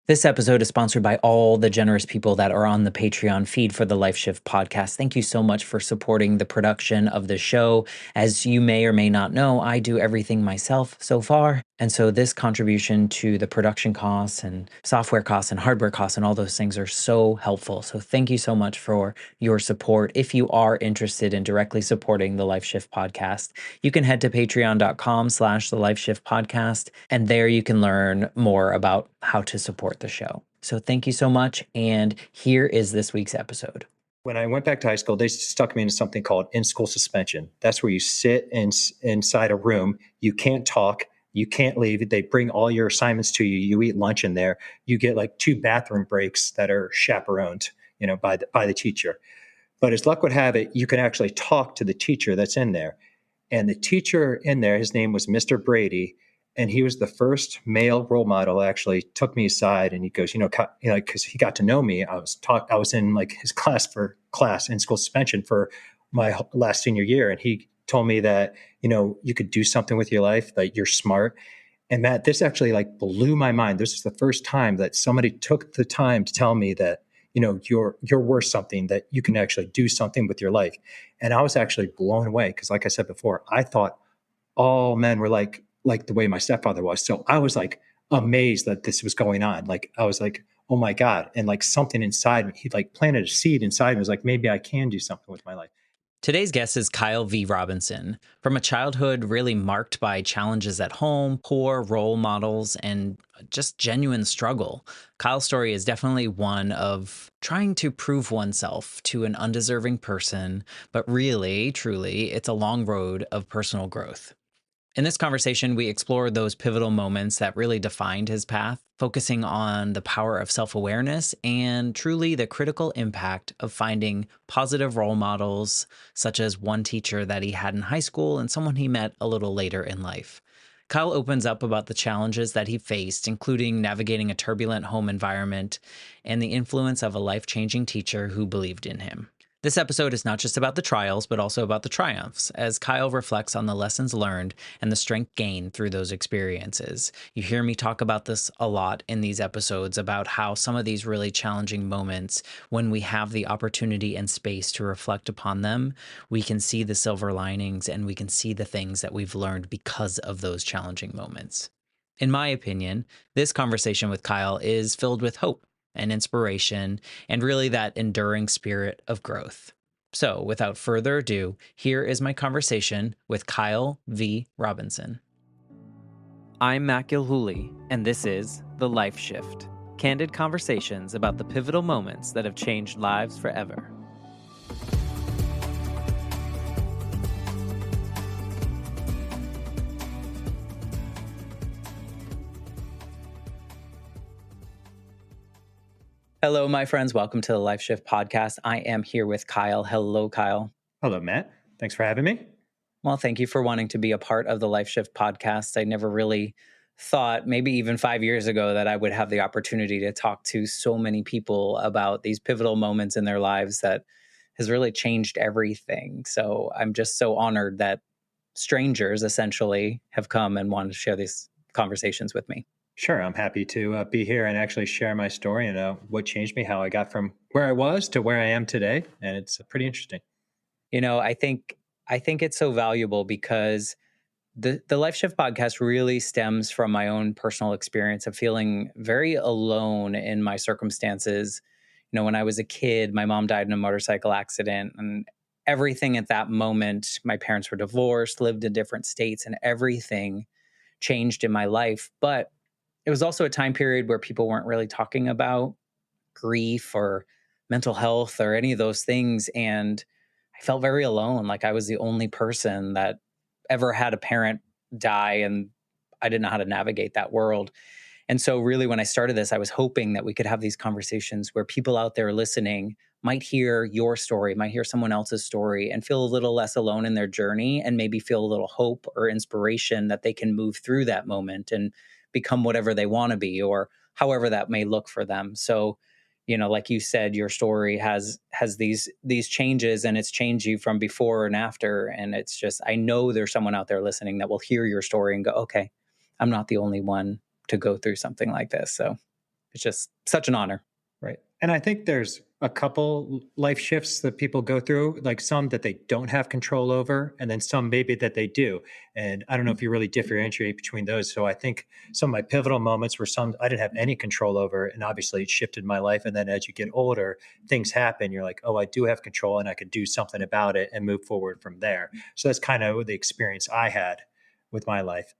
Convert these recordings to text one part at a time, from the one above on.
This episode is sponsored by all the generous people that are on the Patreon feed for the Life Shift podcast. Thank you so much for supporting the production of the show. As you may or may not know, I do everything myself so far. And so this contribution to the production costs and software costs and hardware costs and all those things are so helpful. So thank you so much for your support. If you are interested in directly supporting the Life Shift podcast, you can head to patreon.com/the Life Shift podcast. And there you can learn more about how to support the show. So thank you so much. And here is this week's episode. When I went back to high school, they stuck me into something called in-school suspension. That's where you sit inside a room. You can't talk. You can't leave. They bring all your assignments to you. You eat lunch in there. You get like 2 bathroom breaks that are chaperoned, by the teacher. But as luck would have it, you can actually talk to the teacher that's in there. And the teacher in there, his name was Mr. Brady. And he was the first male role model. Actually took me aside, and he goes, because he got to know me. I was in like his class in school suspension for my last senior year, and he told me that you could do something with your life, that you're smart. And Matt, this actually like blew my mind. This is the first time that somebody took the time to tell me that you're worth something, that you can actually do something with your life. And I was actually blown away because, like I said before, I thought all men were like the way my stepfather was. So I was like amazed that this was going on. Like I was like, oh my God. And like something inside me, he like planted a seed inside me. Was like, maybe I can do something with my life. Today's guest is Kyle V. Robinson. From a childhood really marked by challenges at home, poor role models, and just genuine struggle, Kyle's story is definitely one of trying to prove oneself to an undeserving person, but really, truly, it's a long road of personal growth. In this conversation, we explore those pivotal moments that really defined his path, focusing on the power of self-awareness and truly the critical impact of finding positive role models, such as one teacher that he had in high school and someone he met a little later in life. Kyle opens up about the challenges that he faced, including navigating a turbulent home environment and the influence of a life-changing teacher who believed in him. This episode is not just about the trials, but also about the triumphs, as Kyle reflects on the lessons learned and the strength gained through those experiences. You hear me talk about this a lot in these episodes, about how some of these really challenging moments, when we have the opportunity and space to reflect upon them, we can see the silver linings and we can see the things that we've learned because of those challenging moments. In my opinion, this conversation with Kyle is filled with hope and inspiration, and really that enduring spirit of growth. So without further ado, here is my conversation with Kyle V. Robinson. I'm Matt Gilhooly, and this is The Life Shift, candid conversations about the pivotal moments that have changed lives forever. Hello, my friends. Welcome to the Life Shift podcast. I am here with Kyle. Hello, Kyle. Hello, Matt. Thanks for having me. Well, thank you for wanting to be a part of the Life Shift podcast. I never really thought, maybe even 5 years ago, that I would have the opportunity to talk to so many people about these pivotal moments in their lives that has really changed everything. So I'm just so honored that strangers essentially have come and wanted to share these conversations with me. Sure. I'm happy to be here and actually share my story and what changed me, how I got from where I was to where I am today. And it's pretty interesting. I think it's so valuable because the Life Shift podcast really stems from my own personal experience of feeling very alone in my circumstances. When I was a kid, my mom died in a motorcycle accident, and everything at that moment, my parents were divorced, lived in different states, and everything changed in my life. But it was also a time period where people weren't really talking about grief or mental health or any of those things. And I felt very alone. Like I was the only person that ever had a parent die, and I didn't know how to navigate that world. And so really, when I started this, I was hoping that we could have these conversations where people out there listening might hear your story, might hear someone else's story, and feel a little less alone in their journey, and maybe feel a little hope or inspiration that they can move through that moment and become whatever they want to be, or however that may look for them. So, like you said, your story has these changes, and it's changed you from before and after. And it's just, I know there's someone out there listening that will hear your story and go, okay, I'm not the only one to go through something like this. So It's just such an honor. Right. And I think there's a couple life shifts that people go through, like some that they don't have control over, and then some maybe that they do. And I don't know if you really differentiate between those. So I think some of my pivotal moments were some I didn't have any control over, and obviously it shifted my life. And then as you get older, things happen. You're like, oh, I do have control, and I could do something about it and move forward from there. So that's kind of the experience I had with my life.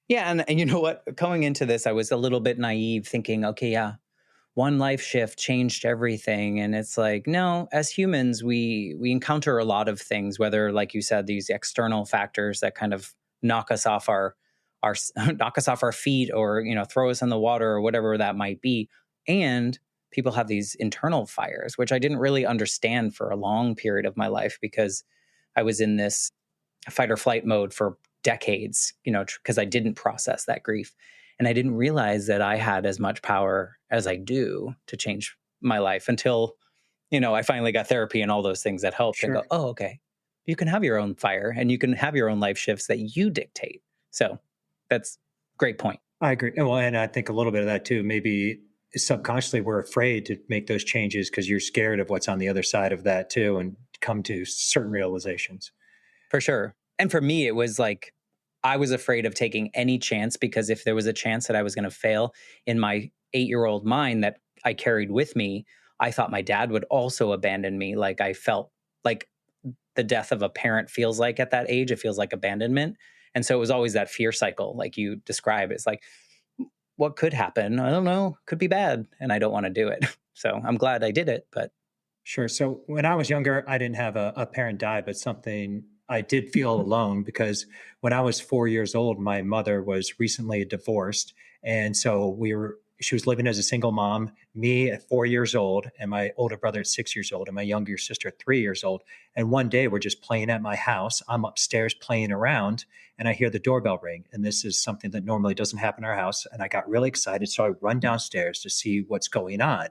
Yeah, and you know what? Going into this, I was a little bit naive, thinking, okay, yeah, one life shift changed everything, and it's like, no. As humans, we encounter a lot of things, whether, like you said, these external factors that kind of knock us off our knock us off our feet, or throw us in the water, or whatever that might be. And people have these internal fires, which I didn't really understand for a long period of my life, because I was in this fight or flight mode for decades, because I didn't process that grief. And I didn't realize that I had as much power as I do to change my life until, I finally got therapy and all those things that helped, and go, Sure. oh, okay, you can have your own fire and you can have your own life shifts that you dictate. So that's great point. I agree. Well, and I think a little bit of that too. Maybe subconsciously we're afraid to make those changes because you're scared of what's on the other side of that too, and come to certain realizations. For sure. And for me, it was like I was afraid of taking any chance, because if there was a chance that I was going to fail, in my 8-year-old mind that I carried with me, I thought my dad would also abandon me. Like I felt like the death of a parent feels like at that age, it feels like abandonment. And so it was always that fear cycle, like you describe. It's like, what could happen? I don't know. Could be bad. And I don't want to do it. So I'm glad I did it. But Sure. So when I was younger, I didn't have a parent die, but something I did feel alone because when I was 4 years old, my mother was recently divorced. And so she was living as a single mom, me at 4 years old, and my older brother at 6 years old, and my younger sister at 3 years old. And one day we're just playing at my house. I'm upstairs playing around, and I hear the doorbell ring. And this is something that normally doesn't happen in our house. And I got really excited. So I run downstairs to see what's going on.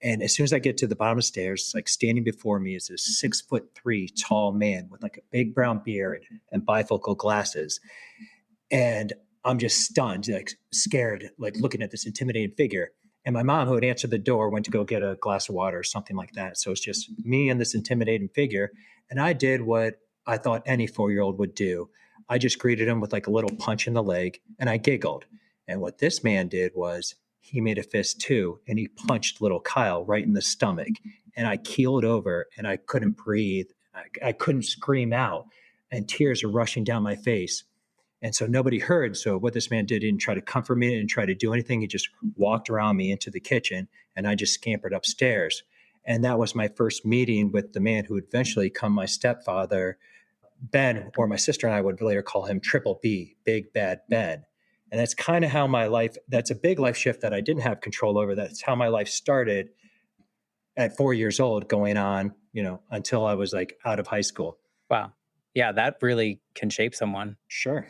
And as soon as I get to the bottom of the stairs, like standing before me is this 6'3" tall man with like a big brown beard and bifocal glasses. And I'm just stunned, like scared, like looking at this intimidating figure. And my mom, who had answered the door, went to go get a glass of water or something like that. So it's just me and this intimidating figure. And I did what I thought any 4 year old would do. I just greeted him with like a little punch in the leg and I giggled. And what this man did was he made a fist too, and he punched little Kyle right in the stomach. And I keeled over and I couldn't breathe. I couldn't scream out, and tears were rushing down my face. And so nobody heard. So what this man did, he didn't try to comfort me, didn't try to do anything. He just walked around me into the kitchen, and I just scampered upstairs. And that was my first meeting with the man who would eventually become my stepfather, Ben, or my sister and I would later call him Triple B, Big Bad Ben. And that's kind of how my life, that's a big life shift that I didn't have control over. That's how my life started at 4 years old, going on, until I was like out of high school. wow. Yeah, that really can shape someone. Sure.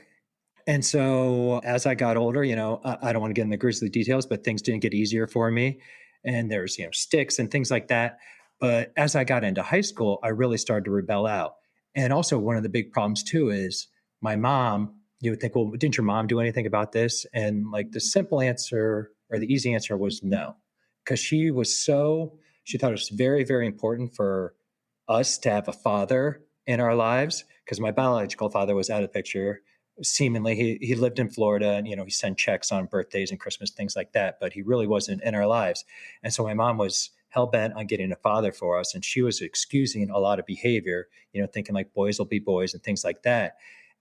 And so as I got older, I don't want to get in the grisly details, but things didn't get easier for me. And there's, sticks and things like that. But as I got into high school, I really started to rebel out. And also, one of the big problems too is my mom. You would think, well, didn't your mom do anything about this? And like the simple answer or the easy answer was no, because she thought it was very, very important for us to have a father in our lives, because my biological father was out of the picture. Seemingly, he lived in Florida, and he sent checks on birthdays and Christmas, things like that, but he really wasn't in our lives. And so my mom was hell-bent on getting a father for us, and she was excusing a lot of behavior, thinking like boys will be boys and things like that.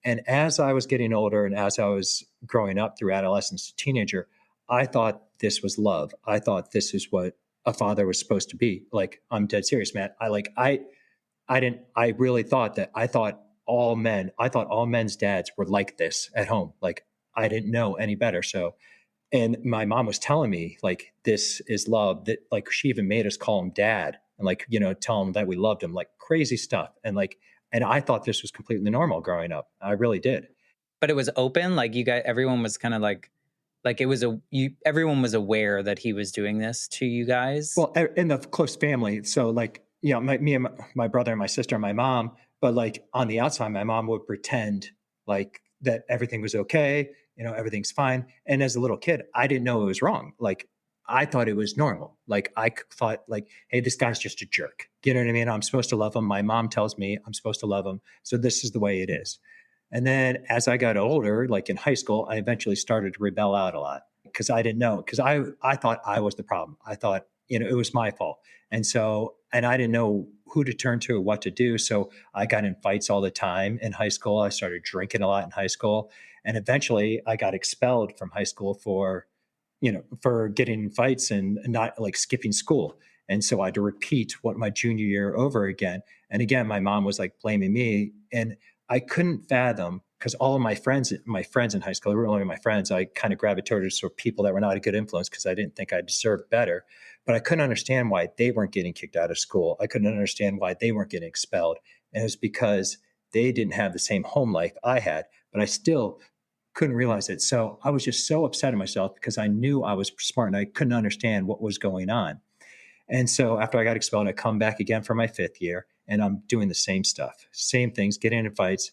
And as I was getting older and as I was growing up through adolescence to teenager, I thought this was love. I thought this is what a father was supposed to be. Like, I'm dead serious, man. I really thought that. I thought all men's dads were like this at home. Like, I didn't know any better. So, and my mom was telling me like, this is love, that like, she even made us call him dad and like, tell him that we loved him, like crazy stuff. And I thought this was completely normal growing up. I really did. But it was open, like you guys, everyone was kind of like it was everyone was aware that he was doing this to you guys. Well, in the close family. So like, me and my brother and my sister and my mom, but like on the outside, my mom would pretend like that everything was okay. Everything's fine. And as a little kid, I didn't know it was wrong. Like, I thought it was normal. Like thought like, hey, this guy's just a jerk. You know what I mean? I'm supposed to love him. My mom tells me I'm supposed to love him. So this is the way it is. And then as I got older, like in high school, I eventually started to rebel out a lot because I didn't know, because I thought I was the problem. I thought, it was my fault. And I didn't know who to turn to or what to do. So I got in fights all the time in high school. I started drinking a lot in high school. And eventually I got expelled from high school for getting in fights and not like skipping school. And so I had to repeat what my junior year over again. And again, my mom was like blaming me. And I couldn't fathom, because all of my friends in high school, they were only my friends. I kind of gravitated to people that were not a good influence because I didn't think I deserved better. But I couldn't understand why they weren't getting kicked out of school. I couldn't understand why they weren't getting expelled. And it was because they didn't have the same home life I had. But I still couldn't realize it. So I was just so upset at myself because I knew I was smart and I couldn't understand what was going on. And so after I got expelled, I come back again for my fifth year and I'm doing the same stuff, same things, getting in fights.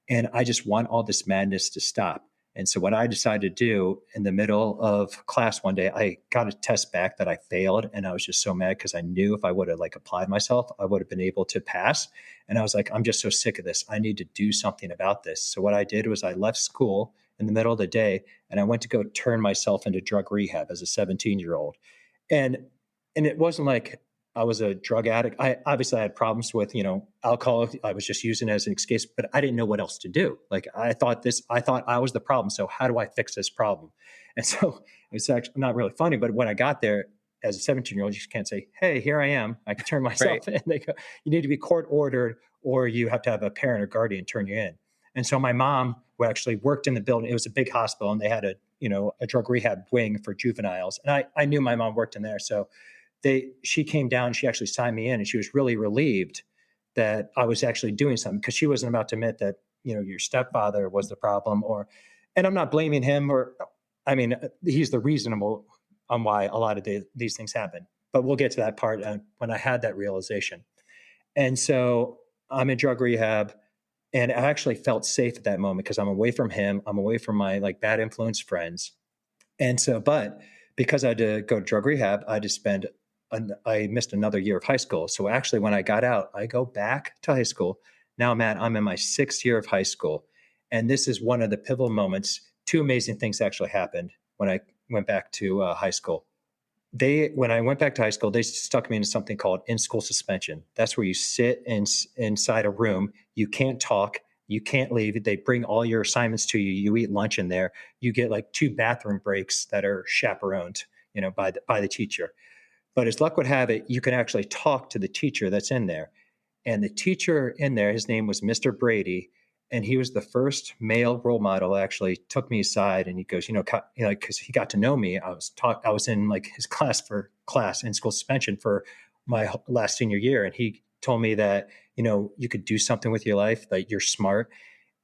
And I just want all this madness to stop. And so what I decided to do in the middle of class one day, I got a test back that I failed. And I was just so mad because I knew if I would have like applied myself, I would have been able to pass. And I was like, I'm just so sick of this. I need to do something about this. So what I did was I left school in the middle of the day and I went to go turn myself into drug rehab as a 17-year-old. And it wasn't like I was a drug addict. I obviously I had problems with, alcohol. I was just using it as an excuse, but I didn't know what else to do. Like I thought I was the problem. So how do I fix this problem? And so it's actually not really funny, but when I got there as a 17-year-old, you just can't say, hey, here I am. I can turn Right. myself in. They go, you need to be court ordered or you have to have a parent or guardian turn you in. And so my mom, who actually worked in the building, it was a big hospital and they had a drug rehab wing for juveniles. And I knew my mom worked in there. So she came down, she actually signed me in and she was really relieved that I was actually doing something because she wasn't about to admit that, your stepfather was the problem and I'm not blaming him I mean, he's the reasonable on why a lot of these things happen. But we'll get to that part when I had that realization. And so I'm in drug rehab and I actually felt safe at that moment because I'm away from him. I'm away from my like bad influence friends. And so, but because I had to go to drug rehab, I missed another year of high school. So actually, when I got out, I go back to high school. Now, Matt, I'm in my sixth year of high school. And this is one of the pivotal moments. Two amazing things actually happened when I went back to high school. When I went back to high school, they stuck me into something called in-school suspension. That's where you sit inside a room. You can't talk. You can't leave. They bring all your assignments to you. You eat lunch in there. You get like 2 bathroom breaks that are chaperoned, by the teacher. But as luck would have it, you can actually talk to the teacher that's in there. And the teacher in there, his name was Mr. Brady, and he was the first male role model that actually took me aside. And he goes, because he got to know me. I was in like his class in school suspension for my last senior year, and he told me that you could do something with your life, that you're smart.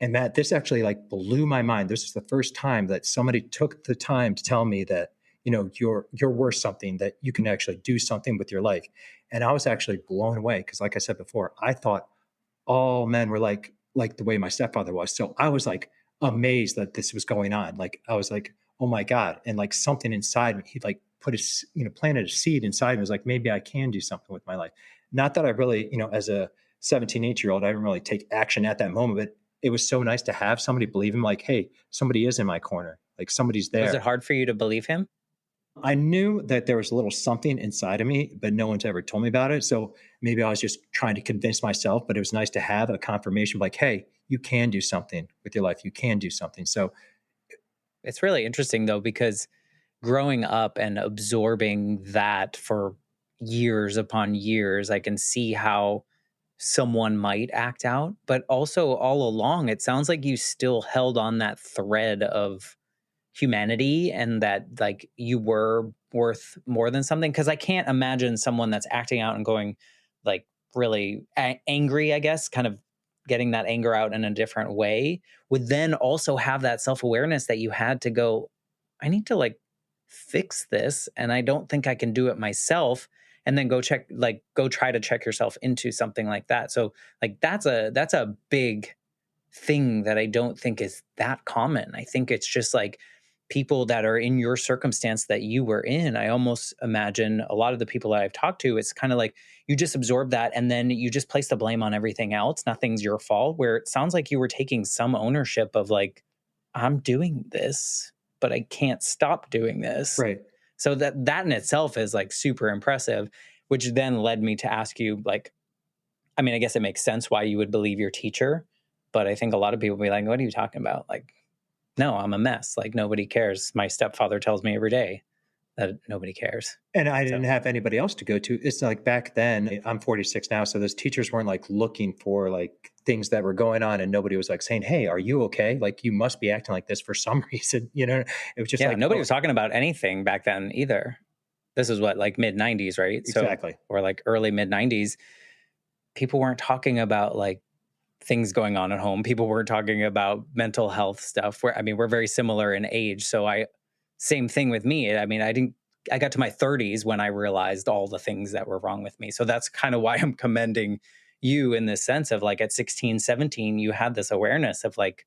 And Matt, this actually like blew my mind. This is the first time that somebody took the time to tell me that you're worth something, that you can actually do something with your life. And I was actually blown away because, like I said before, I thought all men were like the way my stepfather was. So I was like amazed that this was going on. Like I was like, oh my God. And like something inside me, he like planted a seed inside me. It was like, maybe I can do something with my life. Not that I really, as a 17, 8-year-old, I didn't really take action at that moment, but it was so nice to have somebody believe him, like, hey, somebody is in my corner. Like somebody's Was it there. hard for you to believe him? I knew that there was a little something inside of me, but no one's ever told me about it. So maybe I was just trying to convince myself, but it was nice to have a confirmation like, hey, you can do something with your life. You can do something. So It's really interesting though, because growing up and absorbing that for years upon years, I can see how someone might act out. But also, all along, it sounds like you still held on that thread of humanity and that like you were worth more than something. Because I can't imagine someone that's acting out and going like really angry, I guess, kind of getting that anger out in a different way, would then also have that self-awareness that you had to go, I need to like fix this and I don't think I can do it myself, and then go try to check yourself into something like that. So like that's a big thing that I don't think is that common. I think it's just like people that are in your circumstance that you were in, I almost imagine a lot of the people that I've talked to, it's kind of like you just absorb that and then you just place the blame on everything else. Nothing's your fault. Where it sounds like you were taking some ownership of like, I'm doing this, but I can't stop doing this. Right. So that in itself is like super impressive, which then led me to ask you, like, I mean, I guess it makes sense why you would believe your teacher, but I think a lot of people be like, what are you talking about? Like, no, I'm a mess. Like, nobody cares. My stepfather tells me every day that nobody cares. And I didn't So, have anybody else to go to. It's like back then, I'm 46 now. So those teachers weren't like looking for like things that were going on. And nobody was like saying, "Hey, are you okay? Like, you must be acting like this for some reason." It was just yeah, like, nobody "Oh, was talking about anything back then either. This is what, like mid 90s, right? So, exactly." or like early mid 90s, people weren't talking about like things going on at home. People weren't talking about mental health stuff. Where I mean, we're very similar in age. So same thing with me. I mean, I got to my 30s when I realized all the things that were wrong with me. So that's kind of why I'm commending you in this sense of like at 16, 17, you had this awareness of like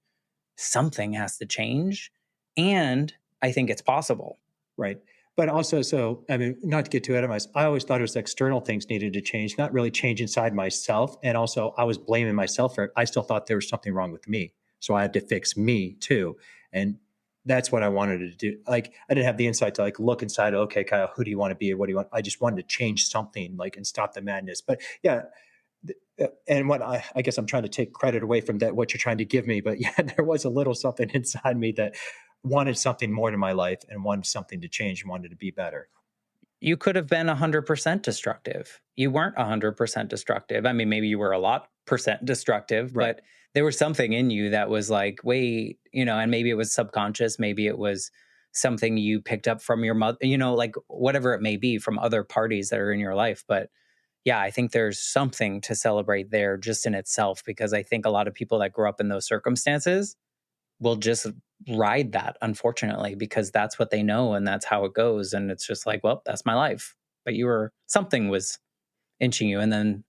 something has to change. And I think it's possible. Right. But also, so, I mean, not to get too ahead of myself, I always thought it was external things needed to change, not really change inside myself. And also, I was blaming myself for it. I still thought there was something wrong with me. So I had to fix me too. And that's what I wanted to do. Like, I didn't have the insight to like look inside, okay, Kyle, who do you want to be? What do you want? I just wanted to change something like and stop the madness. But yeah, and what I guess I'm trying to take credit away from that, what you're trying to give me. But yeah, there was a little something inside me that wanted something more in my life and wanted something to change and wanted to be better. You could have been 100% destructive. You weren't 100% destructive. I mean, maybe you were a lot percent destructive, Right. but there was something in you that was like, wait, and maybe it was subconscious, maybe it was something you picked up from your mother, like whatever it may be from other parties that are in your life. But yeah, I think there's something to celebrate there just in itself, because I think a lot of people that grow up in those circumstances will just ride that, unfortunately, because that's what they know and that's how it goes. And it's just like, well, that's my life. But something was inching you. And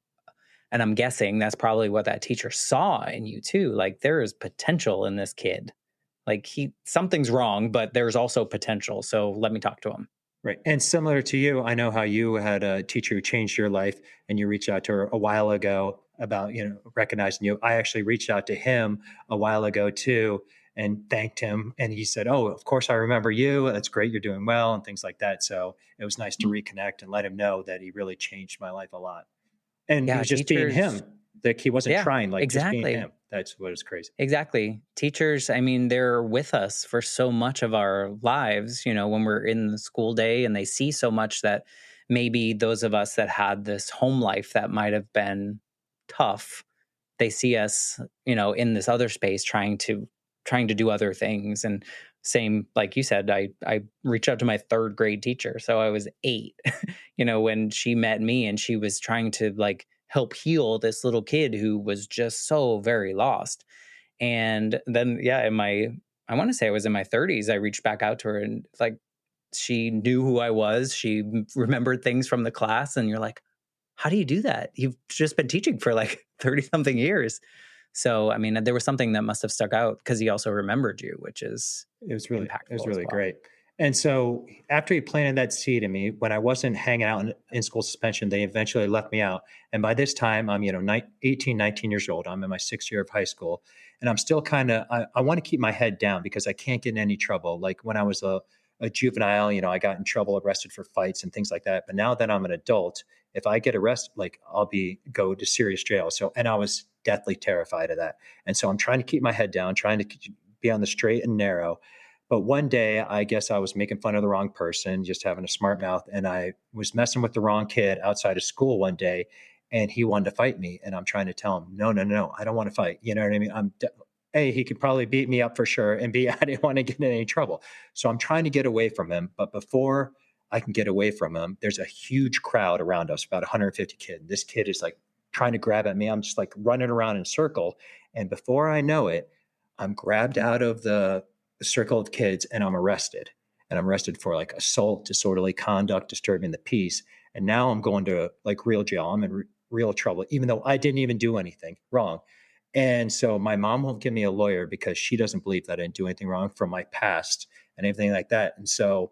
I'm guessing that's probably what that teacher saw in you too. Like there is potential in this kid. Like something's wrong, but there's also potential. So let me talk to him. Right. And similar to you, I know how you had a teacher who changed your life and you reached out to her a while ago about, recognizing you. I actually reached out to him a while ago too and thanked him. And he said, "Oh, of course I remember you. That's great. You're doing well," and things like that. So it was nice to reconnect and let him know that he really changed my life a lot. And he Yeah, was just being teachers. him. Like he wasn't Yeah, trying, like just being exactly. him. That's what is crazy. Exactly. Teachers, I mean, they're with us for so much of our lives, when we're in the school day and they see so much that maybe those of us that had this home life that might have been tough, they see us, in this other space trying to do other things. And same, like you said, I reached out to my third grade teacher. So I was 8, when she met me and she was trying to like help heal this little kid who was just so very lost. And then, yeah, I want to say I was in my 30s, I reached back out to her and like she knew who I was. She remembered things from the class. And you're like, how do you do that? You've just been teaching for like 30 something years. So, I mean, there was something that must have stuck out because he also remembered you, which is It was impactful as really well. great. And so after he planted that seed in me, when I wasn't hanging out in school suspension, they eventually left me out. And by this time, I'm, 18, 19 years old. I'm in my 6th year of high school. And I'm still I want to keep my head down because I can't get in any trouble. Like when I was a juvenile, I got in trouble, arrested for fights and things like that. But now that I'm an adult, if I get arrested, like go to serious jail. So, and I was deathly terrified of that. And so I'm trying to keep my head down, trying to be on the straight and narrow. But one day, I guess I was making fun of the wrong person, just having a smart mouth. And I was messing with the wrong kid outside of school one day, and he wanted to fight me. And I'm trying to tell him, no, no, no, I don't want to fight. You know what I mean? A, he could probably beat me up for sure. And B, I didn't want to get in any trouble. So I'm trying to get away from him. But before I can get away from him, there's a huge crowd around us, about 150 kids. This kid is like trying to grab at me. I'm just like running around in a circle. And before I know it, I'm grabbed out of the circle of kids and I'm arrested. And I'm arrested for like assault, disorderly conduct, disturbing the peace. And now I'm going to like real jail. I'm in real trouble, even though I didn't even do anything wrong. And so my mom won't give me a lawyer because she doesn't believe that I didn't do anything wrong from my past. and everything like that. And so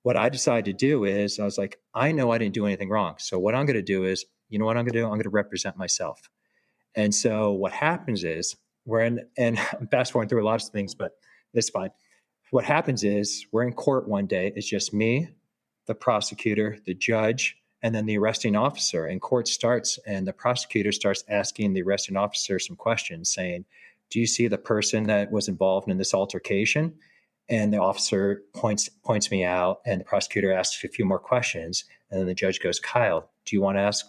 what I decided to do is I was like, I know I didn't do anything wrong. So what I'm going to do is, you know what I'm going to do? I'm going to represent myself. And so what happens is we're in, and I'm fast forwarding through a lot of things, but it's fine. What happens is we're in court one day. It's just me, the prosecutor, the judge, and then the arresting officer. And court starts, and the prosecutor starts asking the arresting officer some questions, saying, "Do you see the person that was involved in this altercation?" And the officer points me out, and the prosecutor asks a few more questions, and then the judge goes, "Kyle, do you want to ask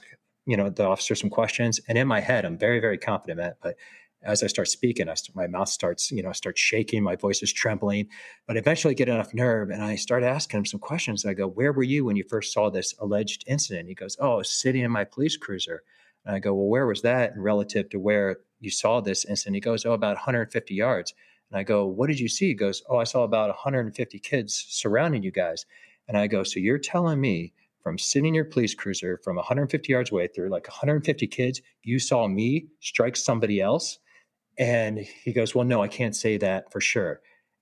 the officer some questions?" And in my head, I'm very, very confident, Matt, but as I start speaking, my mouth starts, starts shaking, my voice is trembling, but eventually get enough nerve. And I start asking him some questions. I go, "Where were you when you first saw this alleged incident?" He goes, "Oh, I was sitting in my police cruiser." And I go, "Well, where was that in relative to where you saw this incident?" He goes, "Oh, about 150 yards. And I go, "What did you see?" He goes, "Oh, I saw about 150 kids surrounding you guys." And I go, "So you're telling me from sitting in your police cruiser from 150 yards away through like 150 kids, you saw me strike somebody else?" And he goes, "Well, no, I can't say that for sure."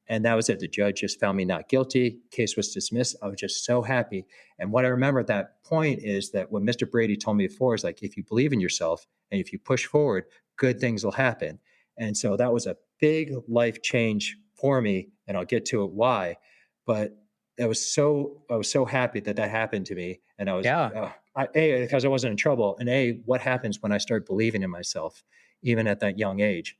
And that was it. The judge just found me not guilty. Case was dismissed. I was just so happy. And what I remember at that point is that what Mr. Brady told me before is like, if you believe in yourself and if you push forward, good things will happen. And so that was a big life change for me. And I'll get to it why. But I was so happy that that happened to me. And I was, Yeah. because I wasn't in trouble. And what happens when I start believing in myself, even at that young age?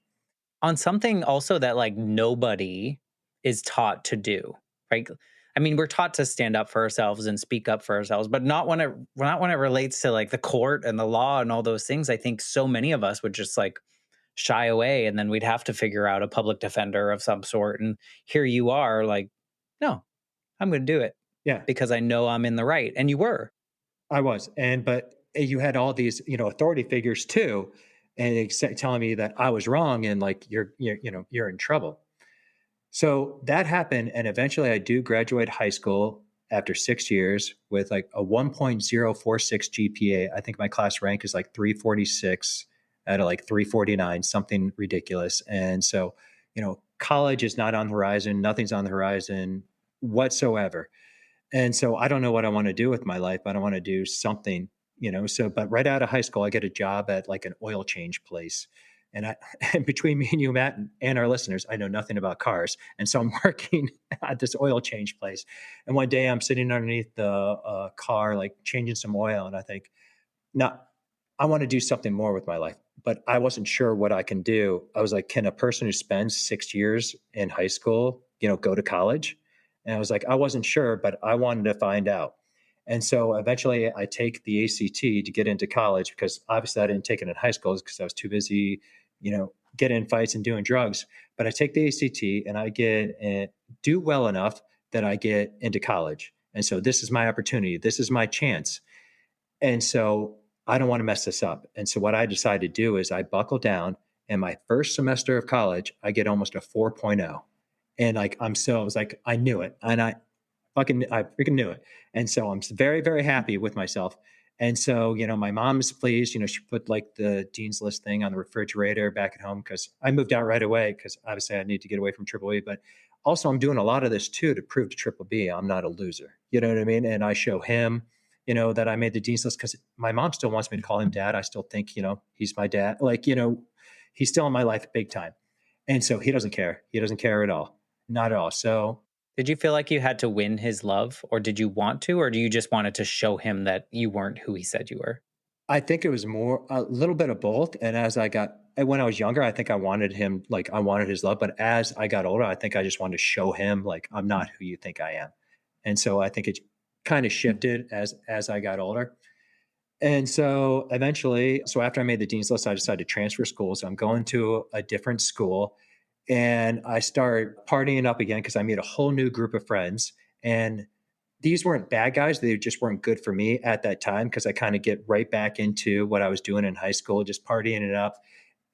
On something also that like nobody is taught to do, right? I mean, we're taught to stand up for ourselves and speak up for ourselves, but not when it relates to like the court and the law and all those things. I think so many of us would just like shy away, and then we'd have to figure out a public defender of some sort. And here you are, like, no, I'm going to do it Yeah. because I know I'm in the right. And you were. I was, but you had all these, authority figures too, and telling me that I was wrong and like you're in trouble. So that happened, and eventually I do graduate high school after 6 years with like a 1.046 GPA. I think my class rank is like 346 out of like 349, something ridiculous. And so, college is not on the horizon. Nothing's on the horizon whatsoever. And so I don't know what I want to do with my life. I don't want to do something, So, but right out of high school, I get a job at like an oil change place. And and between me and you, Matt, and our listeners, I know nothing about cars. And so I'm working at this oil change place. And one day I'm sitting underneath the car, like changing some oil. And I think, no, I want to do something more with my life. But I wasn't sure what I can do. I was like, can a person who spends 6 years in high school, go to college? And I was like, I wasn't sure, but I wanted to find out. And so eventually I take the ACT to get into college because obviously I didn't take it in high school because I was too busy, getting in fights and doing drugs. But I take the ACT and I do well enough that I get into college. And so this is my opportunity. This is my chance. And so I don't want to mess this up. And so what I decided to do is I buckle down, and my first semester of college, I get almost a 4.0. And like, I was like, I knew it. And I freaking knew it. And so I'm very, very happy with myself. And so, my mom's pleased, she put like the Dean's List thing on the refrigerator back at home because I moved out right away because obviously I need to get away from Triple B. But also I'm doing a lot of this too to prove to Triple B I'm not a loser. You know what I mean? And I show him, that I made the Dean's List because my mom still wants me to call him dad. I still think, he's my dad. Like, he's still in my life big time. And so he doesn't care. He doesn't care at all. Not at all. So Did you feel like you had to win his love, or did you want to, or do you just wanted to show him that you weren't who he said you were? I think it was a little bit of both. And when I was younger, I think I wanted him, like I wanted his love. But as I got older, I think I just wanted to show him, like, I'm not who you think I am. And so I think it kind of shifted as I got older. And so eventually, so after I made the Dean's List, I decided to transfer schools. So I'm going to a different school and I start partying up again because I meet a whole new group of friends. And these weren't bad guys. They just weren't good for me at that time because I kind of get right back into what I was doing in high school, just partying it up.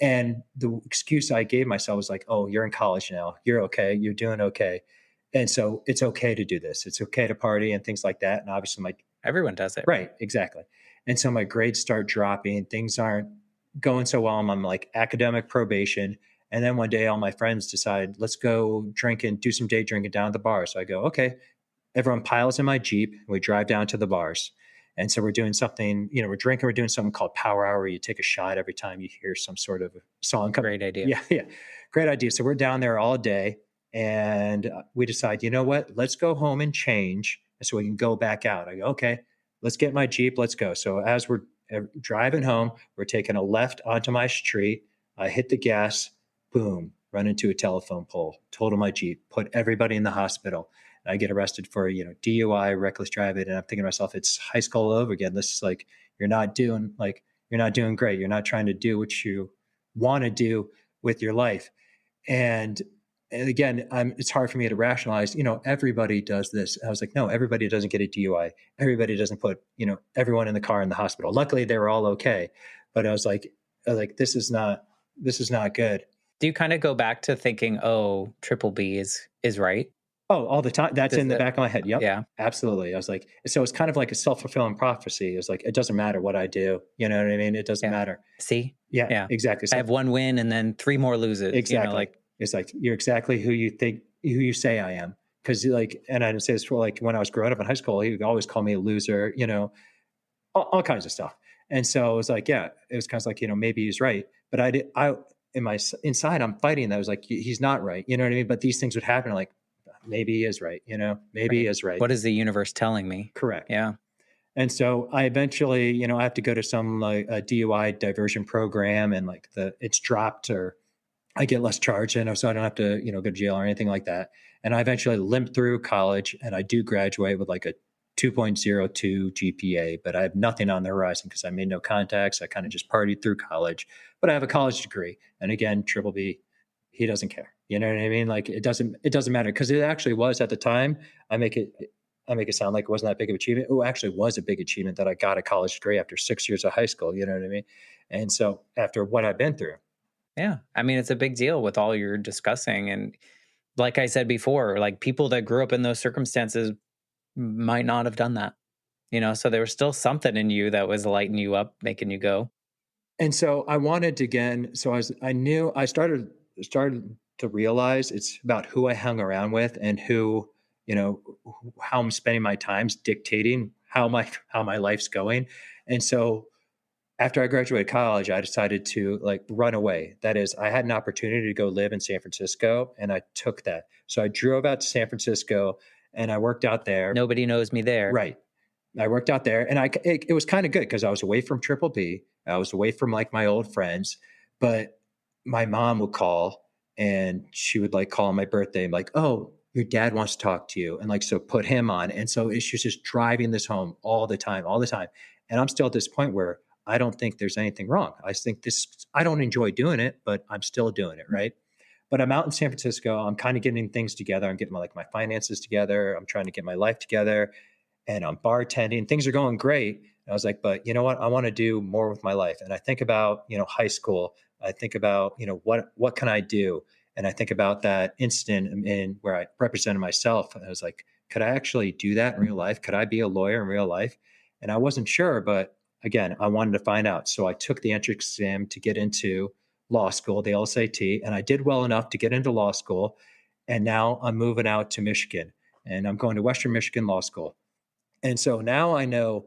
And the excuse I gave myself was like, oh, you're in college now. You're okay. You're doing okay. And so it's okay to do this. It's okay to party and things like that. And obviously Everyone does it. right, exactly. And so my grades start dropping. Things aren't going so well. I'm on like academic probation. And then one day, all my friends decide, let's go drink and do some day drinking down at the bar. So I go, okay. Everyone piles in my Jeep. And we drive down to the bars. And so we're doing something, we're drinking, we're doing something called Power Hour. You take a shot every time you hear some sort of song come. Great idea. Yeah, yeah. Great idea. So we're down there all day and we decide, you know what? Let's go home and change so we can go back out. I go, okay, let's get my Jeep. Let's go. So as we're driving home, we're taking a left onto my street. I hit the gas, boom, run into a telephone pole, total my Jeep, put everybody in the hospital. I get arrested for, DUI, reckless driving. And I'm thinking to myself, it's high school all over again. This is like, you're not doing great. You're not trying to do what you want to do with your life. And again, it's hard for me to rationalize, everybody does this. I was like, no, everybody doesn't get a DUI. Everybody doesn't put, everyone in the car in the hospital. Luckily they were all okay. But I was like, this is not good. Do you kind of go back to thinking, oh, triple B is right? Oh, all the time. That's in the back of my head. Yep. Yeah. Absolutely. I was like, so it's kind of like a self-fulfilling prophecy. It's like, it doesn't matter what I do. You know what I mean? It doesn't matter. See? Yeah. Exactly. So I have one win and then 3 more loses. Exactly. It's like, you're exactly who you say I am. Cause and I didn't say this for when I was growing up in high school, he would always call me a loser, all kinds of stuff. And so it was like, yeah, it was kind of like, maybe he's right. But inside I'm fighting that. I was like, he's not right. You know what I mean? But these things would happen. Like, maybe he is right. Maybe he is right. What is the universe telling me? Correct. Yeah. And so I eventually, I have to go to some a DUI diversion program and it's dropped or I get less charged so I don't have to, go to jail or anything like that. And I eventually limp through college and I do graduate with a 2.02 GPA, but I have nothing on the horizon because I made no contacts. I kind of just partied through college, but I have a college degree. And again, triple B, he doesn't care. You know what I mean? It doesn't matter because it actually was at the time. I make it sound like it wasn't that big of an achievement. It actually was a big achievement that I got a college degree after 6 years of high school. You know what I mean? And so after what I've been through. Yeah. I mean, it's a big deal with all you're discussing. And like I said before, people that grew up in those circumstances might not have done that, so there was still something in you that was lighting you up, making you go. And so I wanted to, again, so I started to realize it's about who I hung around with and who, how I'm spending my time's dictating how my life's going. And so after I graduated college, I decided to run away. That is, I had an opportunity to go live in San Francisco and I took that. So I drove out to San Francisco and I worked out there. Nobody knows me there. Right. I worked out there and it was kind of good because I was away from Triple B. I was away from my old friends, but my mom would call and she would call on my birthday and oh, your dad wants to talk to you. And so put him on. And so she was just driving this home all the time. And I'm still at this point where I don't think there's anything wrong. I think I don't enjoy doing it, but I'm still doing it. Right. But I'm out in San Francisco. I'm kind of getting things together. I'm getting my finances together. I'm trying to get my life together and I'm bartending. Things are going great. And I was like, but you know what? I want to do more with my life. And I think about, high school. I think about, what can I do? And I think about that incident in where I represented myself. And I was like, could I actually do that in real life? Could I be a lawyer in real life? And I wasn't sure, but again, I wanted to find out. So I took the entrance exam to get into law school, the LSAT, and I did well enough to get into law school. And now I'm moving out to Michigan and I'm going to Western Michigan Law School. And so now I know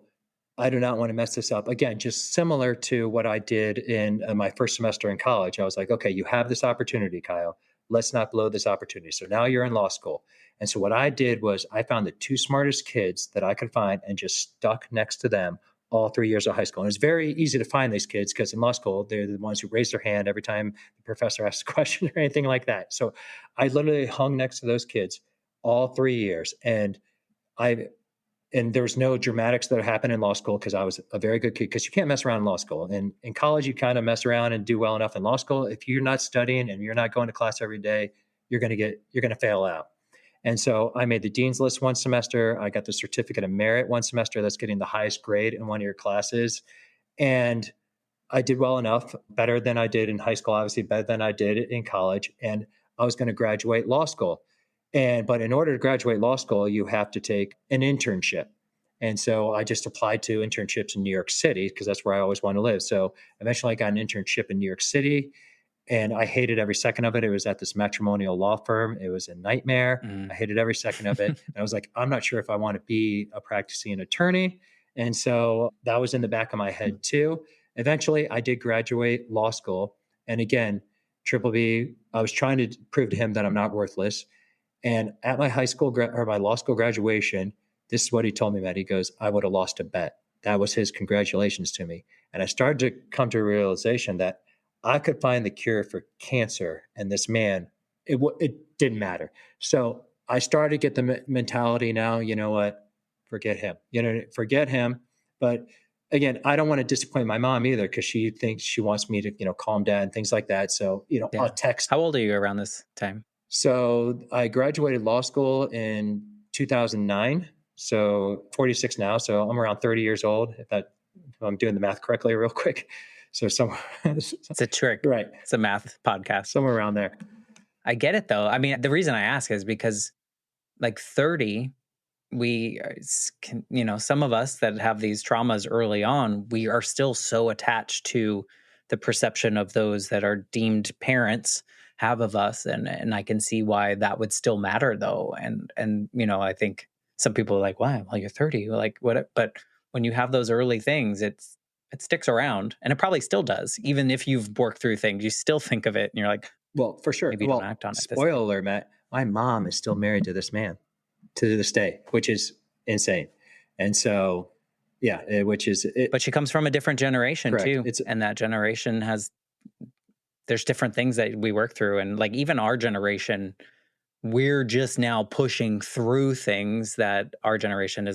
I do not want to mess this up. Again, just similar to what I did in my first semester in college. I was like, okay, you have this opportunity, Kyle. Let's not blow this opportunity. So now you're in law school. And so what I did was I found the 2 smartest kids that I could find and just stuck next to them all 3 years of high school. And it's very easy to find these kids because in law school, they're the ones who raise their hand every time the professor asks a question or anything like that. So I literally hung next to those kids all 3 years. And there was no dramatics that happened in law school because I was a very good kid because you can't mess around in law school. And in college, you kind of mess around and do well enough. In law school, if you're not studying and you're not going to class every day, you're going to fail out. And so I made the dean's list one semester. I got the certificate of merit one semester. That's getting the highest grade in one of your classes. And I did well enough, better than I did in high school, obviously better than I did in college. And I was going to graduate law school. But in order to graduate law school, you have to take an internship. And so I just applied to internships in New York City because that's where I always want to live. So eventually I got an internship in New York City. And I hated every second of it. It was at this matrimonial law firm. It was a nightmare. Mm. I hated every second of it. And I was like, I'm not sure if I want to be a practicing attorney. And so that was in the back of my head too. Eventually, I did graduate law school. And again, Triple B, I was trying to prove to him that I'm not worthless. And at my high school or my law school graduation, this is what he told me, Matt. He goes, I would have lost a bet. That was his congratulations to me. And I started to come to a realization that I could find the cure for cancer. And this man, it didn't matter. So I started to get the mentality now, you know what, forget him, forget him. But again, I don't want to disappoint my mom either because she thinks she wants me to, calm down and things like that. So, I'll Yeah. text. How old are you around this time? So I graduated law school in 2009. So 46 now. So I'm around 30 years old, if I'm doing the math correctly, real quick. So somewhere, It's a trick. right, It's a math podcast. somewhere around there. I get it though. I mean, the reason I ask is because like 30, some of us that have these traumas early on, we are still so attached to the perception of those that are deemed parents have of us. And I can see why that would still matter though. And I think some people are like, why? Well, you're 30. Like what? But when you have those early things, it sticks around and it probably still does. Even if you've worked through things, you still think of it and you're like, Well, for sure. maybe don't Well, act on it this spoiler time. alert, Matt, my mom is still married to this man to this day, which is insane. And so, yeah, which is it. But she comes from a different generation Correct. too. And that generation there's different things that we work through. And like even our generation, we're just now pushing through things that our generation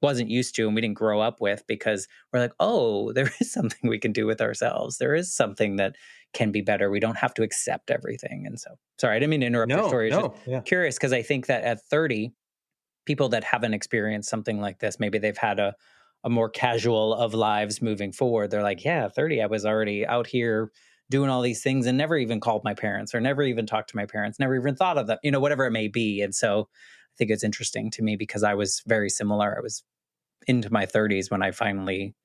wasn't used to and we didn't grow up with because we're like, oh, there is something we can do with ourselves. There is something that can be better. We don't have to accept everything. And so, sorry, I didn't mean to interrupt your story. It's just Yeah. curious because I think that at 30, people that haven't experienced something like this, maybe they've had a more casual of lives moving forward. They're like, yeah, 30, I was already out here doing all these things and never even called my parents or never even talked to my parents, never even thought of them, whatever it may be. And so I think it's interesting to me because I was very similar. I was into my 30s when I finally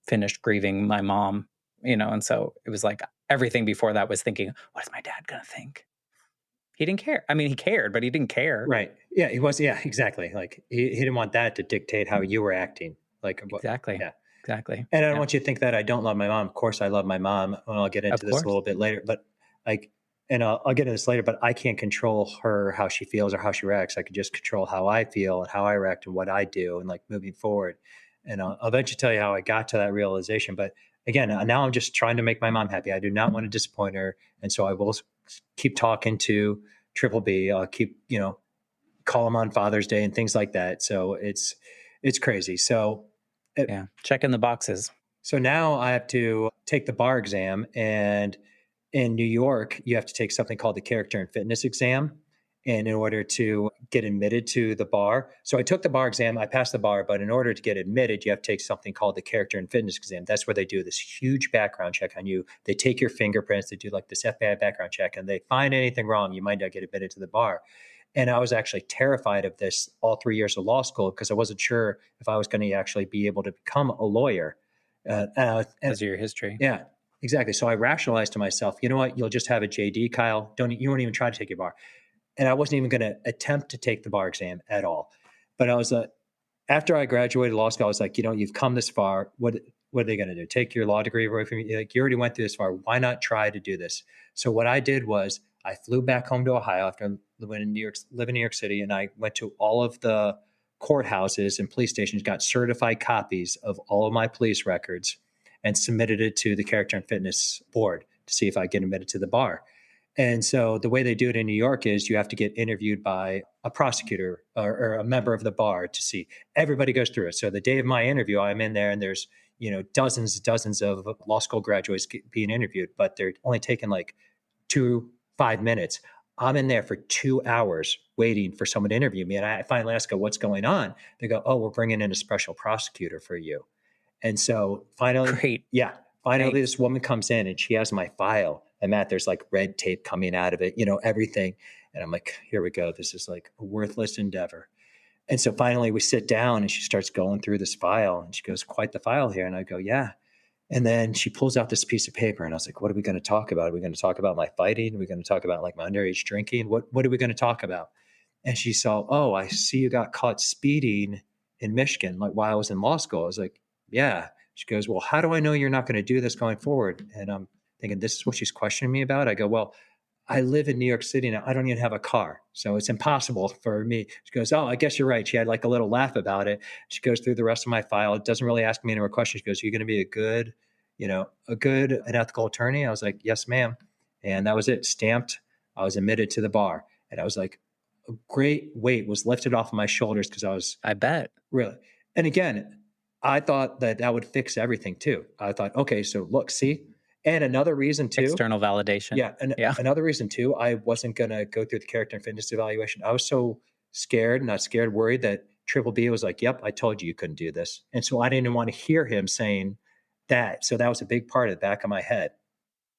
finished grieving my mom, and so it was like everything before that was thinking, what is my dad going to think? He didn't care. I mean, he cared, but he didn't care. Right. Yeah, he was. Yeah, exactly. Like he didn't want that to dictate how you were acting. Like, Exactly. yeah. Exactly. And I don't Yeah. want you to think that I don't love my mom. Of course, I love my mom. And I'll get into Of this a course. little bit later. But like, and I'll get into this later. But I can't control her how she feels or how she reacts. I can just control how I feel and how I react and what I do and like moving forward. And I'll eventually tell you how I got to that realization. But again, now I'm just trying to make my mom happy. I do not want to disappoint her, and so I will keep talking to Triple B. I'll keep call him on Father's Day and things like that. So it's crazy. So Yeah. Checking the boxes. so now I have to take the bar exam, and in New York, you have to take something called the character and fitness exam. And in order to get admitted to the bar, so I took the bar exam, I passed the bar, but in order to get admitted, you have to take something called the character and fitness exam. That's where they do this huge background check on you. They take your fingerprints, they do like this FBI background check, and they find anything wrong, you might not get admitted to the bar. And I was actually terrified of this all 3 years of law school because I wasn't sure if I was going to actually be able to become a lawyer. And Because of your history. yeah, exactly. So I rationalized to myself, you know what? You'll just have a JD, Kyle. You won't even try to take your bar. And I wasn't even going to attempt to take the bar exam at all. But I was after I graduated law school, I was like, you've come this far. What are they going to do? Take your law degree away from you? Like, you already went through this far. Why not try to do this? So what I did was I flew back home to Ohio after living in New York City, and I went to all of the courthouses and police stations, got certified copies of all of my police records, and submitted it to the Character and Fitness Board to see if I get admitted to the bar. And so the way they do it in New York is you have to get interviewed by a prosecutor or a member of the bar to see. Everybody goes through it. So the day of my interview, I'm in there and there's, dozens of law school graduates being interviewed, but they're only taking like 5 minutes. I'm in there for 2 hours waiting for someone to interview me. And I finally ask, what's going on? They go, oh, we're bringing in a special prosecutor for you. And so finally, Great. finally Thanks. this woman comes in and she has my file. And Matt, there's like red tape coming out of it, everything. And I'm like, here we go. This is like a worthless endeavor. And so finally we sit down and she starts going through this file and she goes, quite the file here. And I go, yeah. And then she pulls out this piece of paper, and I was like, what are we going to talk about? Are we going to talk about my fighting? Are we going to talk about like my underage drinking? What are we going to talk about? And she saw, oh, I see you got caught speeding in Michigan, like while I was in law school. I was like, yeah. She goes, well, how do I know you're not going to do this going forward? And I'm thinking, this is what she's questioning me about. I go, well, I live in New York City now. I don't even have a car. So it's impossible for me. She goes, oh, I guess you're right. She had like a little laugh about it. She goes through the rest of my file. It doesn't really ask me any more questions. She goes, you're going to be a good and ethical attorney? I was like, yes, ma'am. And that was it. Stamped. I was admitted to the bar. And I was like, a great weight was lifted off of my shoulders because I was I bet. really, and again, I thought that that would fix everything too. I thought, okay, so look, see, and another reason too, External validation. yeah, and Yeah. another reason too, I wasn't gonna go through the character and fitness evaluation. I was so scared, not scared, worried that Triple B was like, "Yep, I told you you couldn't do this," and so I didn't want to hear him saying that. So that was a big part of the back of my head.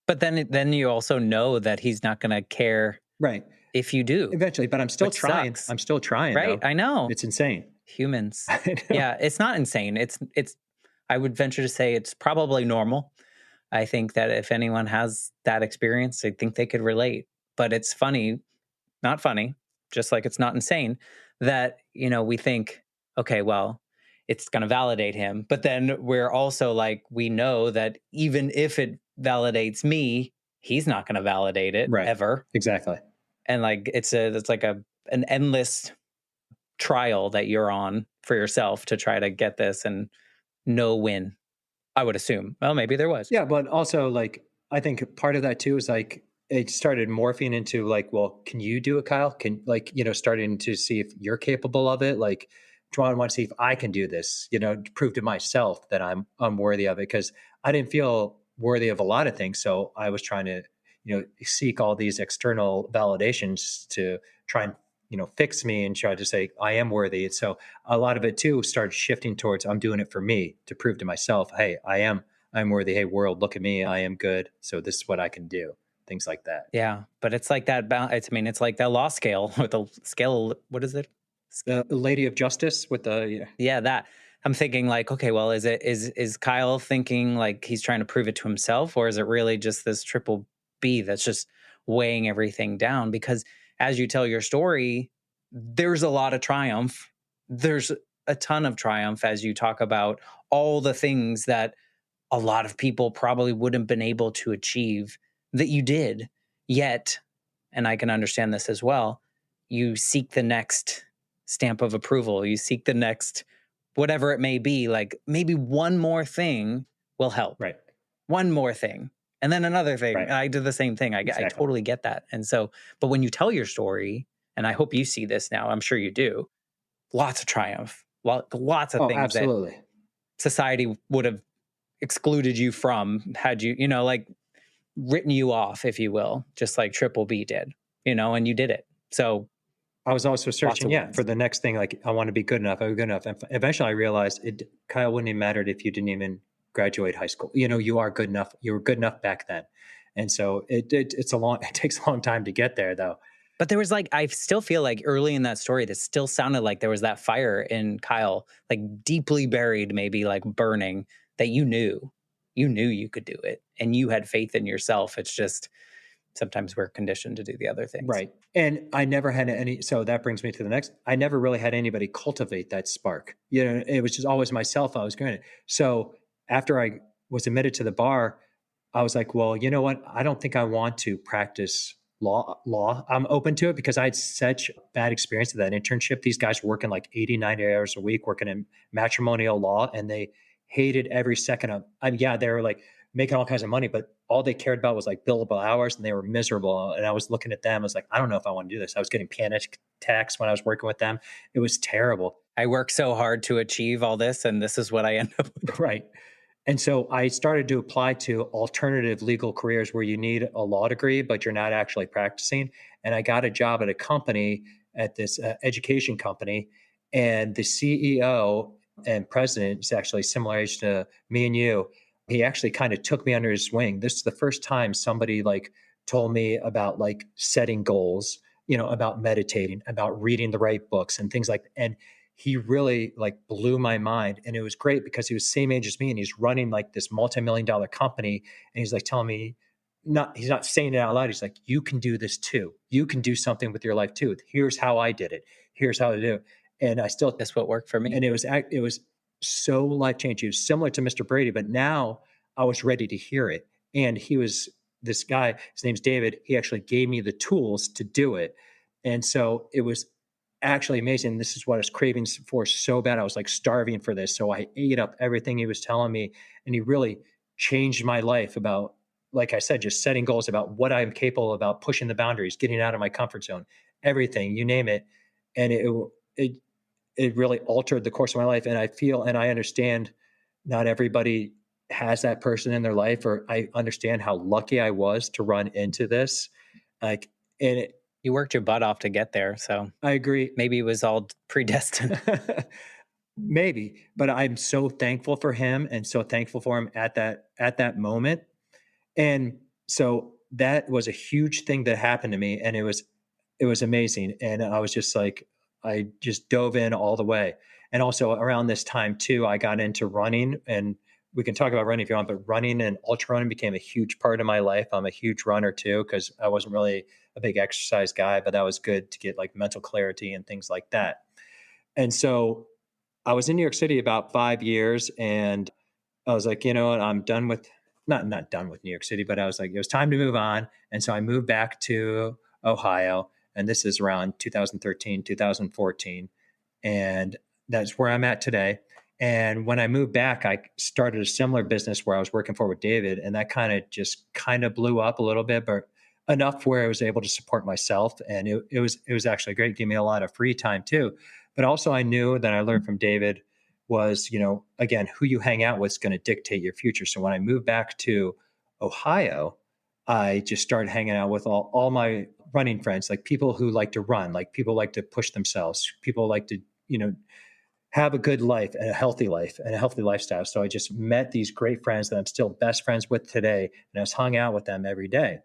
But then you also know that he's not going to care Right. if you do, Eventually, but I'm still which trying. sucks. I'm still trying Right? though. I know. It's insane. Humans. I know. Yeah, it's not insane. It's I would venture to say it's probably normal. I think that if anyone has that experience, I think they could relate. But it's funny, not funny, just like it's not insane that, we think, okay, well, it's going to validate him. But then we're also like, we know that even if it validates me, he's not going to validate it Right. ever. Exactly. And like, it's like an endless trial that you're on for yourself to try to get this and no win. I would assume. Well, maybe there was. Yeah, but also like I think part of that too is like it started morphing into like, well, can you do it, Kyle? Can like, starting to see if you're capable of it. Like trying to want to see if I can do this, to prove to myself that I'm worthy of it. Cause I didn't feel worthy of a lot of things. So I was trying to, seek all these external validations to try and, fix me and try to say I am worthy. And so a lot of it too started shifting towards I'm doing it for me to prove to myself, hey, I'm worthy. Hey, world, look at me. I am good. So this is what I can do. Things like that. Yeah, but it's like that. It's like that law scale with the scale. What is it? The Lady of Justice with the yeah. Yeah, that. I'm thinking like, okay, well, is Kyle thinking like he's trying to prove it to himself, or is it really just this triple B that's just weighing everything down? Because as you tell your story, there's a lot of triumph. There's a ton of triumph as you talk about all the things that a lot of people probably wouldn't have been able to achieve that you did. Yet, and I can understand this as well, you seek the next stamp of approval. You seek the next, whatever it may be, like maybe one more thing will help. Right. One more thing. And then another thing. Right. I did the same thing. I Exactly. totally get that. And so, but when you tell your story, and I hope you see this now, I'm sure you do, lots of triumph, lots of Oh, things absolutely. that society would have excluded you from had you, like written you off, if you will, just like Triple B did, and you did it. So I was also searching, wins. for the next thing. Like, I want to be good enough. I'm good enough. And eventually, I realized Kyle wouldn't have mattered if you didn't even graduate high school. You are good enough. You were good enough back then, and so it takes a long time to get there, though. But there was like, I still feel like early in that story, this still sounded like there was that fire in Kyle, like deeply buried, maybe like burning, that you knew you could do it, and you had faith in yourself. It's just sometimes we're conditioned to do the other things. Right. And I never had any, so that brings me to the next. I never really had anybody cultivate that spark. It was just always myself I was doing it. So after I was admitted to the bar, I was like, well, you know what? I don't think I want to practice law. I'm open to it because I had such bad experience at that internship. These guys were working like 80, 90 hours a week, working in matrimonial law, and they hated every second of, they were like making all kinds of money, but all they cared about was like billable hours, and they were miserable. And I was looking at them, I was like, I don't know if I want to do this. I was getting panic attacks when I was working with them. It was terrible. I work so hard to achieve all this, and this is what I end up with. Right. And so I started to apply to alternative legal careers where you need a law degree, but you're not actually practicing. And I got a job at a company, at this education company, and the CEO and president is actually similar age to me and you. He actually kind of took me under his wing. This is the first time somebody like told me about like setting goals, about meditating, about reading the right books and things like that. And he really like blew my mind. And it was great because he was same age as me and he's running like this multi-million dollar company. And he's like telling me, he's not saying it out loud. He's like, you can do this too. You can do something with your life too. Here's how I did it. Here's how to do it. And I still, That's what worked for me. and it was so life changing. It was similar to Mr. Brady, but now I was ready to hear it. And he was this guy, his name's David. He actually gave me the tools to do it. And so it was actually amazing. This is what I was craving for so bad. I was like starving for this. So I ate up everything he was telling me. And he really changed my life about, like I said, just setting goals about what I'm capable of, about pushing the boundaries, getting out of my comfort zone, everything, you name it. And it, it really altered the course of my life. And I feel, and I understand not everybody has that person in their life, or I understand how lucky I was to run into this. Like, and it, You worked your butt off to get there. So I agree. maybe it was all predestined. Maybe, but I'm so thankful for him and so thankful for him at that moment. And so that was a huge thing that happened to me. And it was amazing. And I was just like, I just dove in all the way. And also around this time too, I got into running, and we can talk about running if you want, but running and ultra running became a huge part of my life. I'm a huge runner too, because I wasn't really a big exercise guy, but that was good to get like mental clarity and things like that. And so I was in New York City about 5 years, and I was like, you know what, I'm done with, not done with New York City, but I was like, it was time to move on. And so I moved back to Ohio, and this is around 2013, 2014. And that's where I'm at today. And when I moved back, I started a similar business where I was working for with David, and that kind of blew up a little bit, but enough where I was able to support myself. And it was actually great. It gave me a lot of free time too. But also I knew that I learned from David was, you know, again, who you hang out with is going to dictate your future. So when I moved back to Ohio, I just started hanging out with all my running friends, like people who like to run, like people like to push themselves, people like to, you know, have a good life and a healthy life and a healthy lifestyle. So I just met these great friends that I'm still best friends with today. And I was hung out with them every day.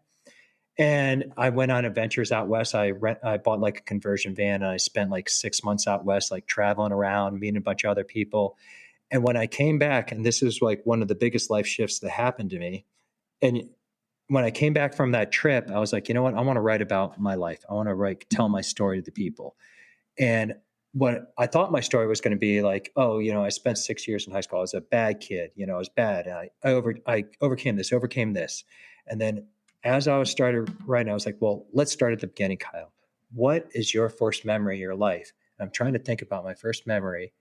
And I went on adventures out west. I bought like a conversion van, and I spent like 6 months out west, like traveling around, meeting a bunch of other people. And when I came back, and this is like one of the biggest life shifts that happened to me. And when I came back from that trip, I was like, you know what? I want to write about my life. I want to tell my story to the people. And what I thought my story was going to be like, oh, you know, I spent 6 years in high school. I was a bad kid. You know, I was bad. And I overcame this. And then as I was started writing, I was like, well, let's start at the beginning, Kyle. What is your first memory of your life? And I'm trying to think about my first memory.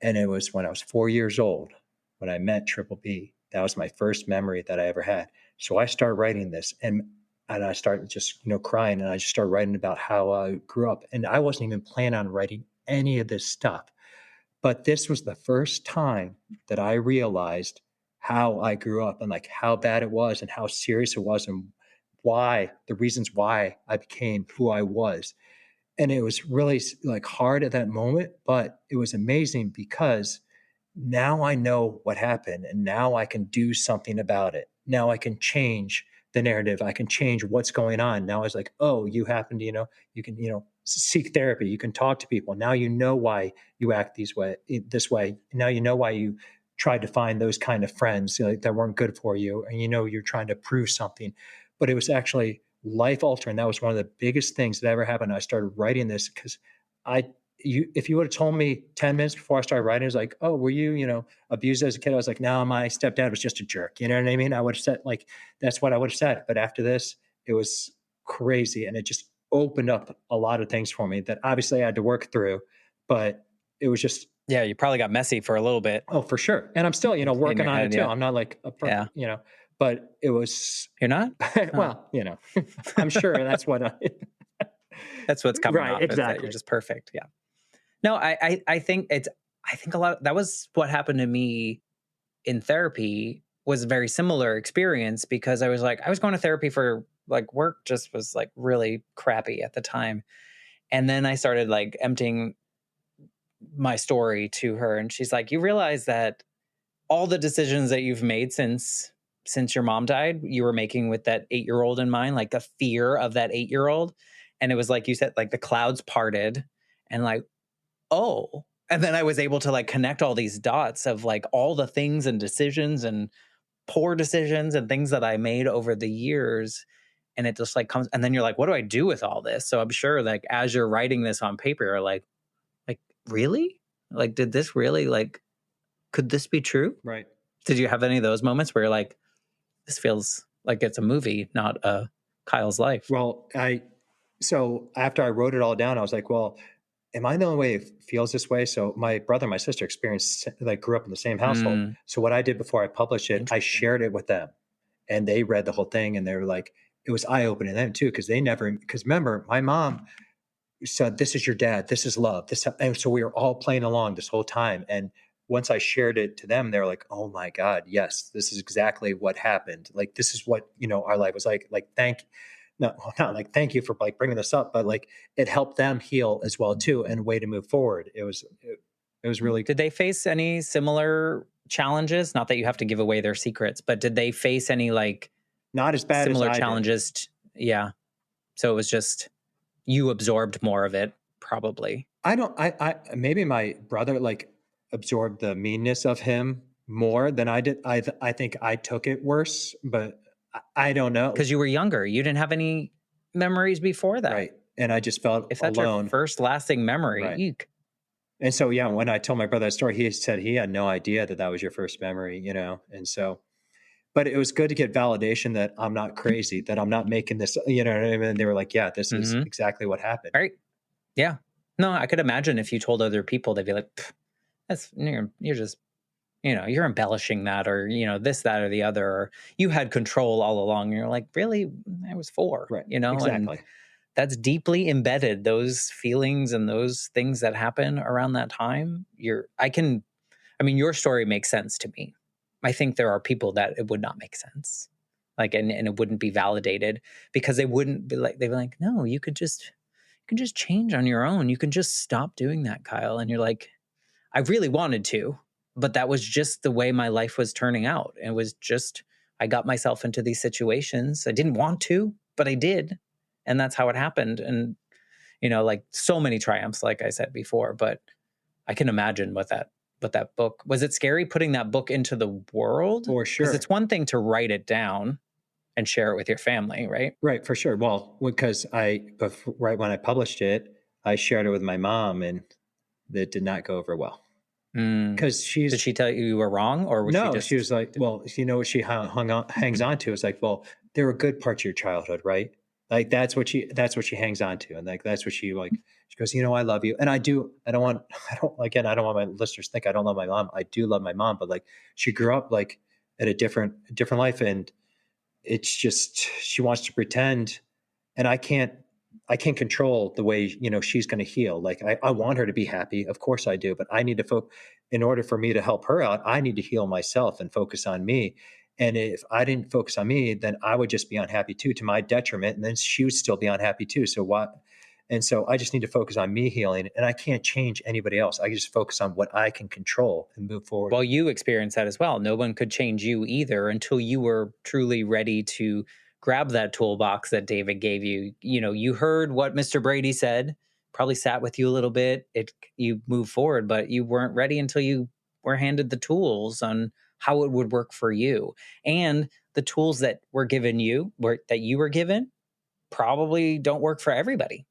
And it was when I was 4 years old, when I met Triple B. That was my first memory that I ever had. So I started writing this, and I started just, you know, crying, and I just started writing about how I grew up. And I wasn't even planning on writing any of this stuff. But this was the first time that I realized how I grew up and like how bad it was and how serious it was and why, the reasons why I became who I was. And it was really like hard at that moment, but it was amazing because now I know what happened, and now I can do something about it. Now I can change the narrative. I can change what's going on. Now it's like, oh, you happen to, you know, you can, you know, seek therapy. You can talk to people. Now you know why you act this way. Now you know why you tried to find those kind of friends, you know, that weren't good for you. And you know, you're trying to prove something, but it was actually life altering. That was one of the biggest things that ever happened. I started writing this because I, if you would have told me 10 minutes before I started writing, it was like, oh, were you, you know, abused as a kid? I was like, no, my stepdad was just a jerk. You know what I mean? I would have said like, that's what I would have said. But after this, it was crazy. And it just opened up a lot of things for me that obviously I had to work through, but it was just, Yeah, you probably got messy for a little bit oh, for sure. And I'm still, you know, in working your on it head. too. Yeah. I'm not like a Yeah. perfect, you know, but it was, You're not? Oh. well, you know, I'm sure that's what That's what's coming right, off is that you're exactly. just perfect. Yeah. No, I think I think a lot that was what happened to me in therapy was a very similar experience because I was going to therapy for like work just was like really crappy at the time. And then I started like emptying my story to her, and she's like, you realize that all the decisions that you've made since your mom died, you were making with that 8-year-old in mind, like the fear of that 8-year-old. And it was like you said, like the clouds parted and like, oh, And then I was able to like connect all these dots of like all the things and decisions and poor decisions and things that I made over the years. And it just like comes, and then you're like, what do I do with all this? So I'm sure like as you're writing this on paper, you're like, really? Like, did this really like, could this be true? Right. Did you have any of those moments where you're like, this feels like it's a movie, not a Kyle's life? Well, so after I wrote it all down, I was like, well, am I the only way it feels this way? So my brother and my sister experienced, like, grew up in the same household. Mm, So what I did before I published it, I interesting. shared it with them, and they read the whole thing, and they were like, it was eye opening to them too, because they never, because remember, my mom said, "This is your dad. This is love." And so we were all playing along this whole time. And once I shared it to them, they were like, "Oh my God, yes, this is exactly what happened. Like, this is what, our life was like." Like, no, not like thank you for like bringing this up, but like it helped them heal as well too, and way to move forward. It was really Did they face any similar challenges? Not that you have to give away their secrets, but did they face any like not as bad as similar I did. challenges? Yeah. So it was just you absorbed more of it, probably. I don't. I maybe my brother like absorbed the meanness of him more than I did. I think I took it worse, but I don't know. Because you were younger. You didn't have any memories before that. Right. And I just felt If that's your alone. first lasting memory, Right. eek. And so, yeah, when I told my brother that story, he said he had no idea that that was your first memory, And so, but it was good to get validation that I'm not crazy, that I'm not making this, you know what I mean? And they were like, yeah, this is Mhm. exactly what happened. Right? Yeah. No, I could imagine if you told other people, they'd be like, "Pff, that's you're just you're embellishing that, or this, that, or the other, or you had control all along." And you're like, really? I was four, Right. and Exactly. that's deeply embedded. Those feelings and those things that happen around that time. Your story makes sense to me. I think there are people that it would not make sense. Like, and it wouldn't be validated because they wouldn't be like, they'd be like, no, you can just change on your own. You can just stop doing that, Kyle. And you're like, I really wanted to, but that was just the way my life was turning out. It was just, I got myself into these situations. I didn't want to, but I did. And that's how it happened. And, like so many triumphs, like I said before, but I can imagine what that book was. It scary putting that book into the world? For Because sure. it's one thing to write it down and share it with your family, right? Right. For sure. Well, because right when I published it, I shared it with my mom, and that did not go over well Mm. because Did she's she tell you were wrong, or was she no, she just? was like, well, you know what she hangs on to is like, well, there were good parts of your childhood, right? Like that's what she hangs on to, and like that's what she goes, I love you, and I do. I don't want my listeners to think I don't love my mom. I do love my mom, but like she grew up like at a different life, and it's just she wants to pretend, and I can't control the way she's going to heal. Like I want her to be happy, of course I do, but I need to in order for me to help her out, I need to heal myself and focus on me. And if I didn't focus on me, then I would just be unhappy too, to my detriment, and then she would still be unhappy too. So what? And so I just need to focus on me healing, and I can't change anybody else. I can just focus on what I can control and move forward. Well, you experienced that as well. No one could change you either until you were truly ready to grab that toolbox that David gave you. You heard what Mr. Brady said, probably sat with you a little bit. You moved forward, but you weren't ready until you were handed the tools on how it would work for you. And the tools that were given you, that you were given, probably don't work for everybody,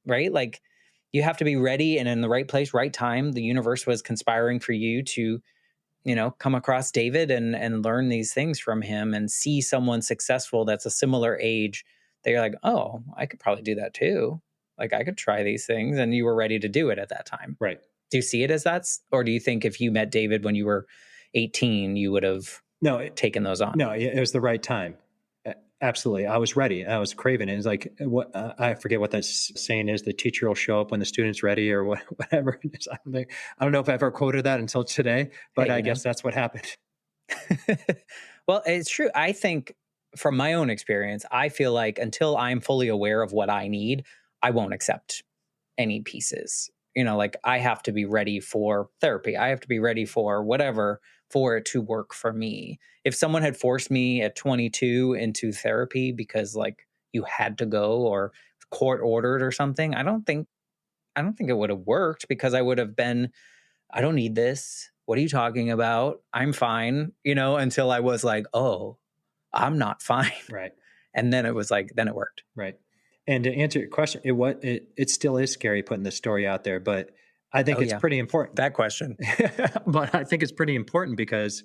right? Like you have to be ready and in the right place, right time. The universe was conspiring for you to come across David and learn these things from him and see someone successful that's a similar age. They're like, oh, I could probably do that too. Like I could try these things, and you were ready to do it at that time. Right. Do you see it as or do you think if you met David when you were 18, you would have No, taken those on? no, it was the right time. Absolutely, I was ready. I was craving it. It's like what I forget what that saying is. The teacher will show up when the student's ready, or whatever it is. I don't know if I ever quoted that until today, but Hey, I guess that's what happened. well, it's true. I think from my own experience, I feel like until I'm fully aware of what I need, I won't accept any pieces. Like I have to be ready for therapy. I have to be ready for whatever for it to work for me. If someone had forced me at 22 into therapy because like you had to go or court ordered or something, I don't think it would have worked because I would have been I don't need this. What are you talking about? I'm fine, until I was like, oh, I'm not fine. Right. And then it was like, then it worked. Right. And to answer your question, it still is scary putting the story out there, but I think Oh, it's yeah. pretty important. That question. But I think it's pretty important because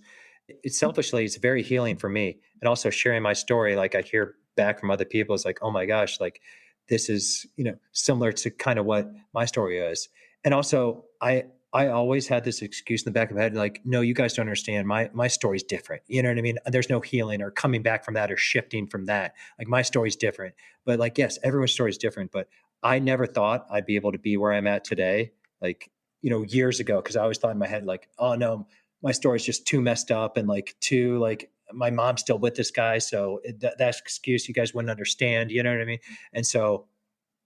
it's very healing for me. And also sharing my story, like I hear back from other people, it's like, oh my gosh, like this is, similar to kind of what my story is. And also I always had this excuse in the back of my head, like, no, you guys don't understand. My story's different. You know what I mean? There's no healing or coming back from that or shifting from that. Like my story's different. But like, yes, everyone's story is different. But I never thought I'd be able to be where I'm at today. Like, years ago, because I always thought in my head, like, oh no, my story's just too messed up and like too like my mom's still with this guy, so that's excuse you guys wouldn't understand. You know what I mean? And so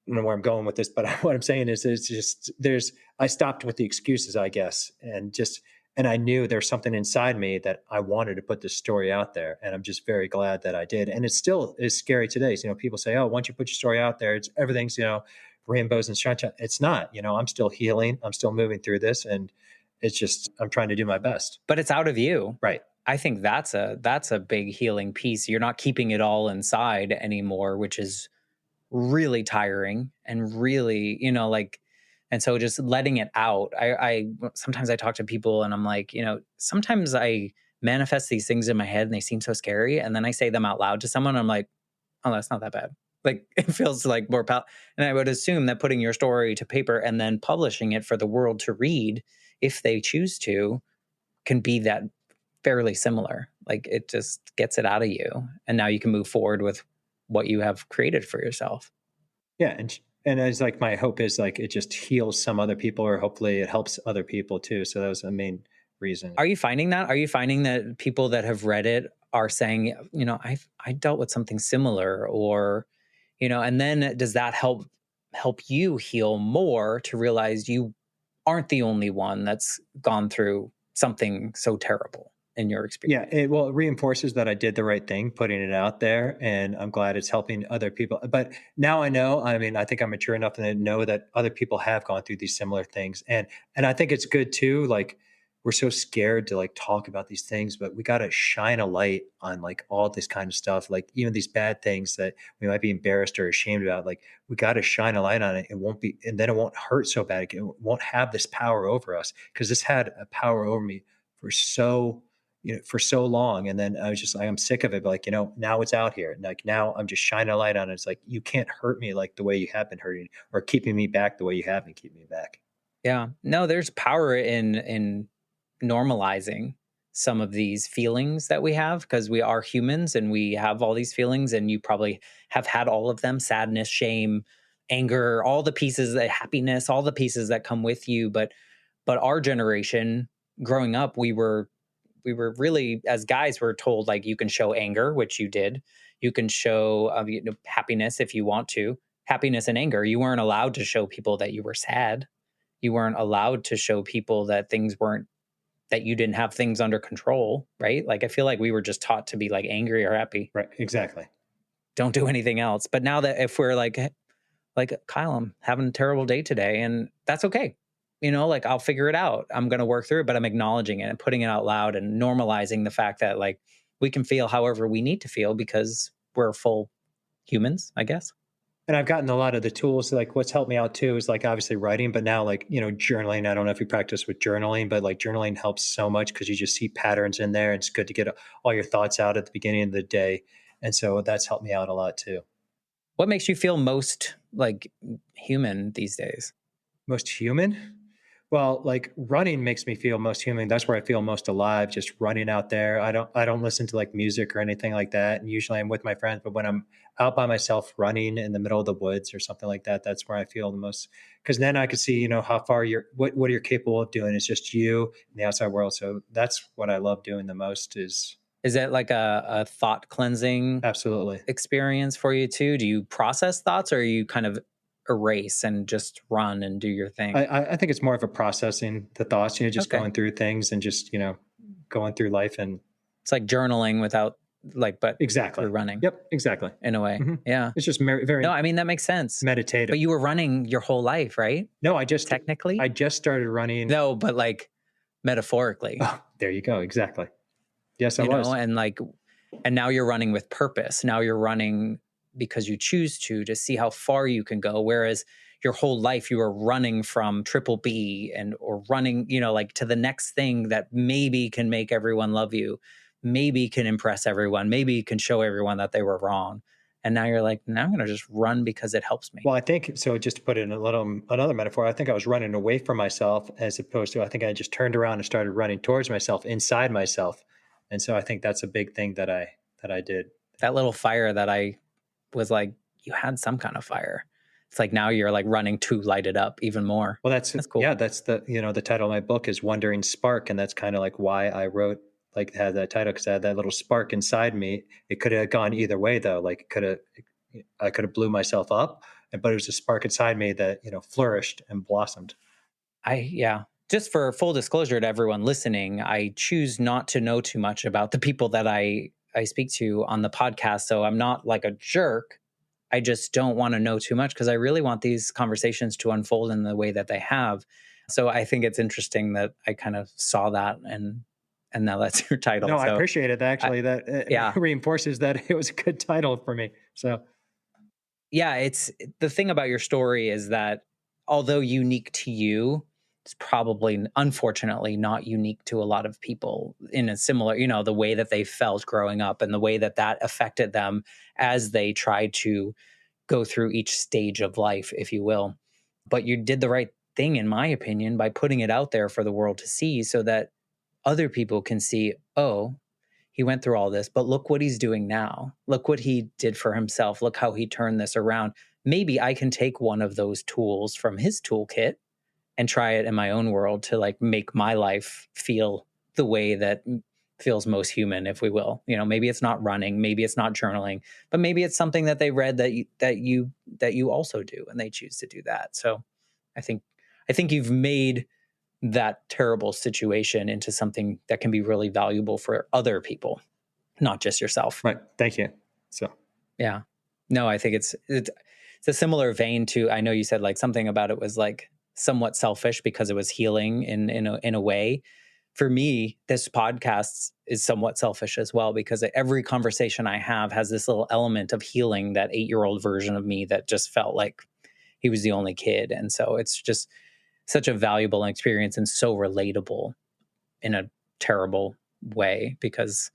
I don't know where I'm going with this, but what I'm saying is it's just I stopped with the excuses, I guess, and I knew there's something inside me that I wanted to put this story out there, and I'm just very glad that I did. And it still is scary today. So, people say, "Oh, once you put your story out there, everything's rainbows and sunshine." It's not. I'm still healing. I'm still moving through this, and it's just I'm trying to do my best. But it's out of you. Right. I think that's a big healing piece. You're not keeping it all inside anymore, which is really tiring and really, and so just letting it out. I sometimes I talk to people and I'm like, sometimes I manifest these things in my head and they seem so scary. And then I say them out loud to someone. I'm like, oh, that's not that bad. Like it feels like more and I would assume that putting your story to paper and then publishing it for the world to read, if they choose to, can be that fairly similar. Like it just gets it out of you. And now you can move forward with what you have created for yourself. Yeah, and it's like my hope is like it just heals some other people, or hopefully it helps other people too. So that was the main reason. Are you finding that? Are you finding that people that have read it are saying, I dealt with something similar, or, and then does that help you heal more to realize you aren't the only one that's gone through something so terrible in your experience? Yeah, it reinforces that I did the right thing, putting it out there, and I'm glad it's helping other people. But now I know. I mean, I think I'm mature enough to know that other people have gone through these similar things, and I think it's good too. Like we're so scared to like talk about these things, but we got to shine a light on like all this kind of stuff, like even these bad things that we might be embarrassed or ashamed about. Like we got to shine a light on it. It won't be, and then it won't hurt so bad. It won't have this power over us, because this had a power over me for for so long. And then I was just like, I'm sick of it. But like, now it's out here. And like, now I'm just shining a light on it. It's like, you can't hurt me like the way you have been hurting, or keeping me back the way you have been keeping me back. Yeah. No, there's power in normalizing some of these feelings that we have, because we are humans and we have all these feelings, and you probably have had all of them: sadness, shame, anger, all the pieces, that happiness, all the pieces that come with you. But our generation growing up, we were really, as guys, we're told like you can show anger, which you did. You can show happiness if you want to. Happiness and anger. You weren't allowed to show people that you were sad. You weren't allowed to show people that that you didn't have things under control, right? Like I feel like we were just taught to be like angry or happy. Right. Exactly. Don't do anything else. But now that if we're like Kyle, I'm having a terrible day today, and that's okay. Like I'll figure it out. I'm going to work through it, but I'm acknowledging it and putting it out loud and normalizing the fact that like we can feel however we need to feel because we're full humans, I guess. And I've gotten a lot of the tools. Like what's helped me out too is like obviously writing, but now like, journaling. I don't know if you practice with journaling, but like journaling helps so much because you just see patterns in there. And it's good to get all your thoughts out at the beginning of the day. And so that's helped me out a lot too. What makes you feel most like human these days? Most human? Well, like running makes me feel most human. That's where I feel most alive, just running out there. I don't listen to like music or anything like that. And usually I'm with my friends, but when I'm out by myself running in the middle of the woods or something like that, that's where I feel the most, because then I can see, how far what you're capable of doing. It's just you in the outside world. So that's what I love doing the most is it like a thought cleansing absolutely experience for you too? Do you process thoughts, or are you kind of erase and just run and do your thing? I think it's more of a processing the thoughts, just going through things and just, going through life. And it's like journaling without but exactly running. Yep. Exactly. In a way. Mm-hmm. Yeah. It's just very, no, I mean, that makes sense. Meditative. But you were running your whole life, right? No, Technically? I just started running. No, but like metaphorically, Oh, there you go. Exactly. Yes, I was. and like, and now you're running with purpose. Now you're running because you choose to see how far you can go. Whereas your whole life you were running from triple B and or running, like to the next thing that maybe can make everyone love you, maybe can impress everyone, maybe can show everyone that they were wrong. And now you're like, now I'm going to just run because it helps me. Well, I think so. Just to put it in another metaphor, I think I was running away from myself as opposed to I think I just turned around and started running towards myself, inside myself, and so I think that's a big thing that I did. That little fire that I was like, you had some kind of fire. It's like now you're like running to light it up even more. Well, That's yeah, cool. that's the title of my book is Wandering Spark, and that's kind of like why I wrote like had that title because I had that little spark inside me. It could have gone either way though. Like I could have blew myself up, but it was a spark inside me that flourished and blossomed. Yeah. Just for full disclosure to everyone listening, I choose not to know too much about the people that I speak to on the podcast. So I'm not like a jerk. I just don't want to know too much because I really want these conversations to unfold in the way that they have. So I think it's interesting that I kind of saw that and now that's your title. No, I So appreciate it. I, Actually, that yeah. reinforces that it was a good title for me. So Yeah, it's the thing about your story is that although unique to you, it's probably unfortunately not unique to a lot of people in a similar, the way that they felt growing up and the way that that affected them as they tried to go through each stage of life, if you will. But you did the right thing, in my opinion, by putting it out there for the world to see so that other people can see, oh, he went through all this, but look what he's doing now. Look what he did for himself. Look how he turned this around. Maybe I can take one of those tools from his toolkit and try it in my own world to like make my life feel the way that feels most human, if we will. Maybe it's not running, maybe it's not journaling, but maybe it's something that they read that you also do and they choose to do that. So I think you've made that terrible situation into something that can be really valuable for other people, not just yourself. right, thank you. So Yeah. No, I think it's a similar vein to, I know you said like something about it was like somewhat selfish because it was healing in a way. For me, this podcast is somewhat selfish as well because every conversation I have has this little element of healing that 8-year-old version of me that just felt like he was the only kid. And so it's just such a valuable experience and so relatable in a terrible way because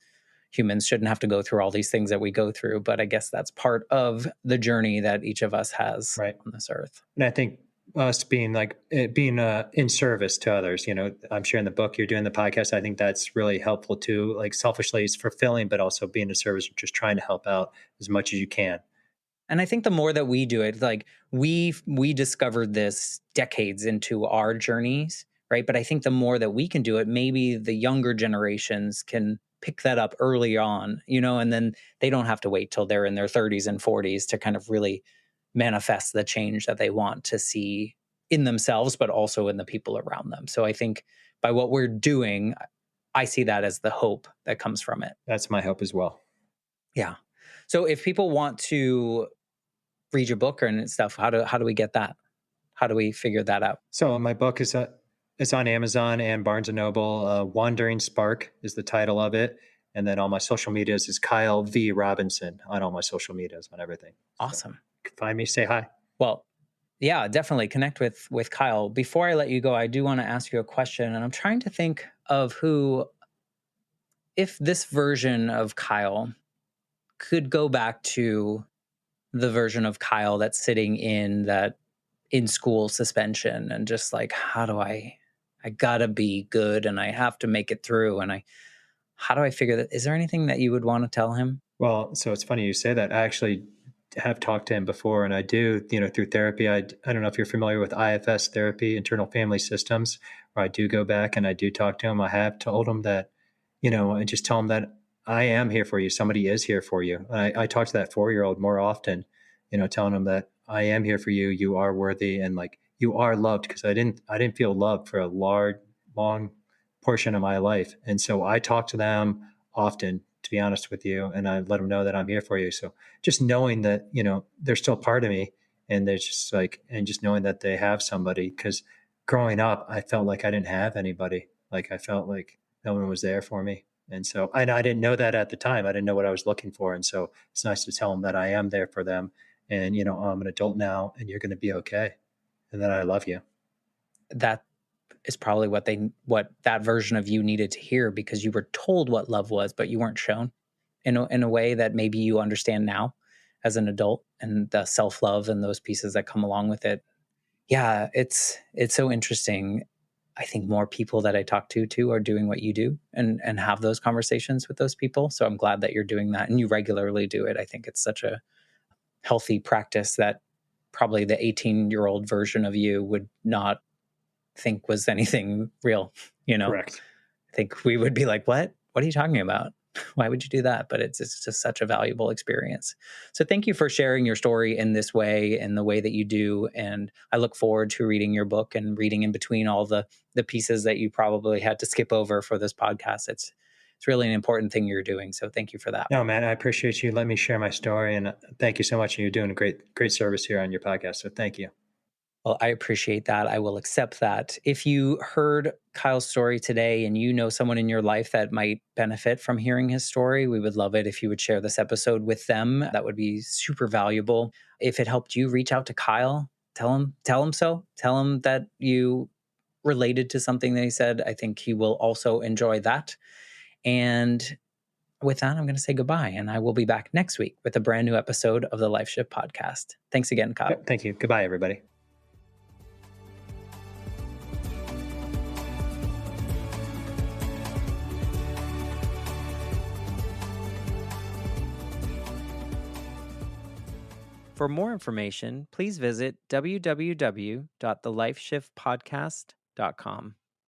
humans shouldn't have to go through all these things that we go through. But I guess that's part of the journey that each of us has right. on this earth. And I think us being being in service to others, I'm sharing the book, you're doing the podcast. I think that's really helpful too. Like selfishly, it's fulfilling, but also being in service, just trying to help out as much as you can. And I think the more that we do it, like we discovered this decades into our journeys, right? But I think the more that we can do it, maybe the younger generations can pick that up early on, and then they don't have to wait till they're in their 30s and 40s to kind of really manifest the change that they want to see in themselves, but also in the people around them. So I think by what we're doing, I see that as the hope that comes from it. That's my hope as well. Yeah. So if people want to read your book and stuff, how do we get that? How do we figure that out? So my book is it's on Amazon and Barnes and Noble. Wandering Spark is the title of it, and then all my social medias is Kyle V Robinson on all my social medias on everything. So Awesome. you can find me, say hi. Well, yeah, definitely connect with Kyle. Before I let you go, I do want to ask you a question, and I'm trying to think of who, if this version of Kyle could go back to the version of Kyle that's sitting in that in school suspension and just like, how do I gotta be good and I have to make it through. And how do I figure that? Is there anything that you would want to tell him? Well, so it's funny you say that. I actually have talked to him before, and I do, through therapy. I don't know if you're familiar with IFS therapy, internal family systems, where I do go back and I do talk to him. I have told him that, I just tell him that I am here for you. Somebody is here for you. I talk to that 4-year-old more often, telling him that I am here for you. You are worthy, and like you are loved, because I didn't feel loved for a long portion of my life, and so I talk to them often, to be honest with you, and I let them know that I'm here for you. So just knowing that, they're still part of me, and they're just knowing that they have somebody, because growing up, I felt like I didn't have anybody. Like I felt like no one was there for me. And so, and I didn't know that at the time. I didn't know what I was looking for. And so it's nice to tell them that I am there for them. And, I'm an adult now and you're going to be okay. And that I love you. That is probably what that version of you needed to hear, because you were told what love was, but you weren't shown in a way that maybe you understand now as an adult, and the self-love and those pieces that come along with it. Yeah, it's so interesting. I think more people that I talk to too are doing what you do, and have those conversations with those people. So I'm glad that you're doing that and you regularly do it. I think it's such a healthy practice that probably the 18-year-old version of you would not think was anything real, you know? Correct. I think we would be like, what? What are you talking about? Why would you do that? But it's just such a valuable experience. So thank you for sharing your story in this way and the way that you do. And I look forward to reading your book and reading in between all the pieces that you probably had to skip over for this podcast. It's really an important thing you're doing. So thank you for that. No, man, I appreciate you letting me share my story. And thank you so much. You're doing a great service here on your podcast. So thank you. Well, I appreciate that. I will accept that. If you heard Kyle's story today and you know someone in your life that might benefit from hearing his story, we would love it if you would share this episode with them. That would be super valuable. If it helped you, reach out to Kyle. Tell him so. Tell him that you related to something that he said. I think he will also enjoy that. And with that, I'm going to say goodbye. And I will be back next week with a brand new episode of the Life Shift podcast. Thanks again, Kyle. Yep, thank you. Goodbye, everybody. For more information, please visit www.thelifeshiftpodcast.com.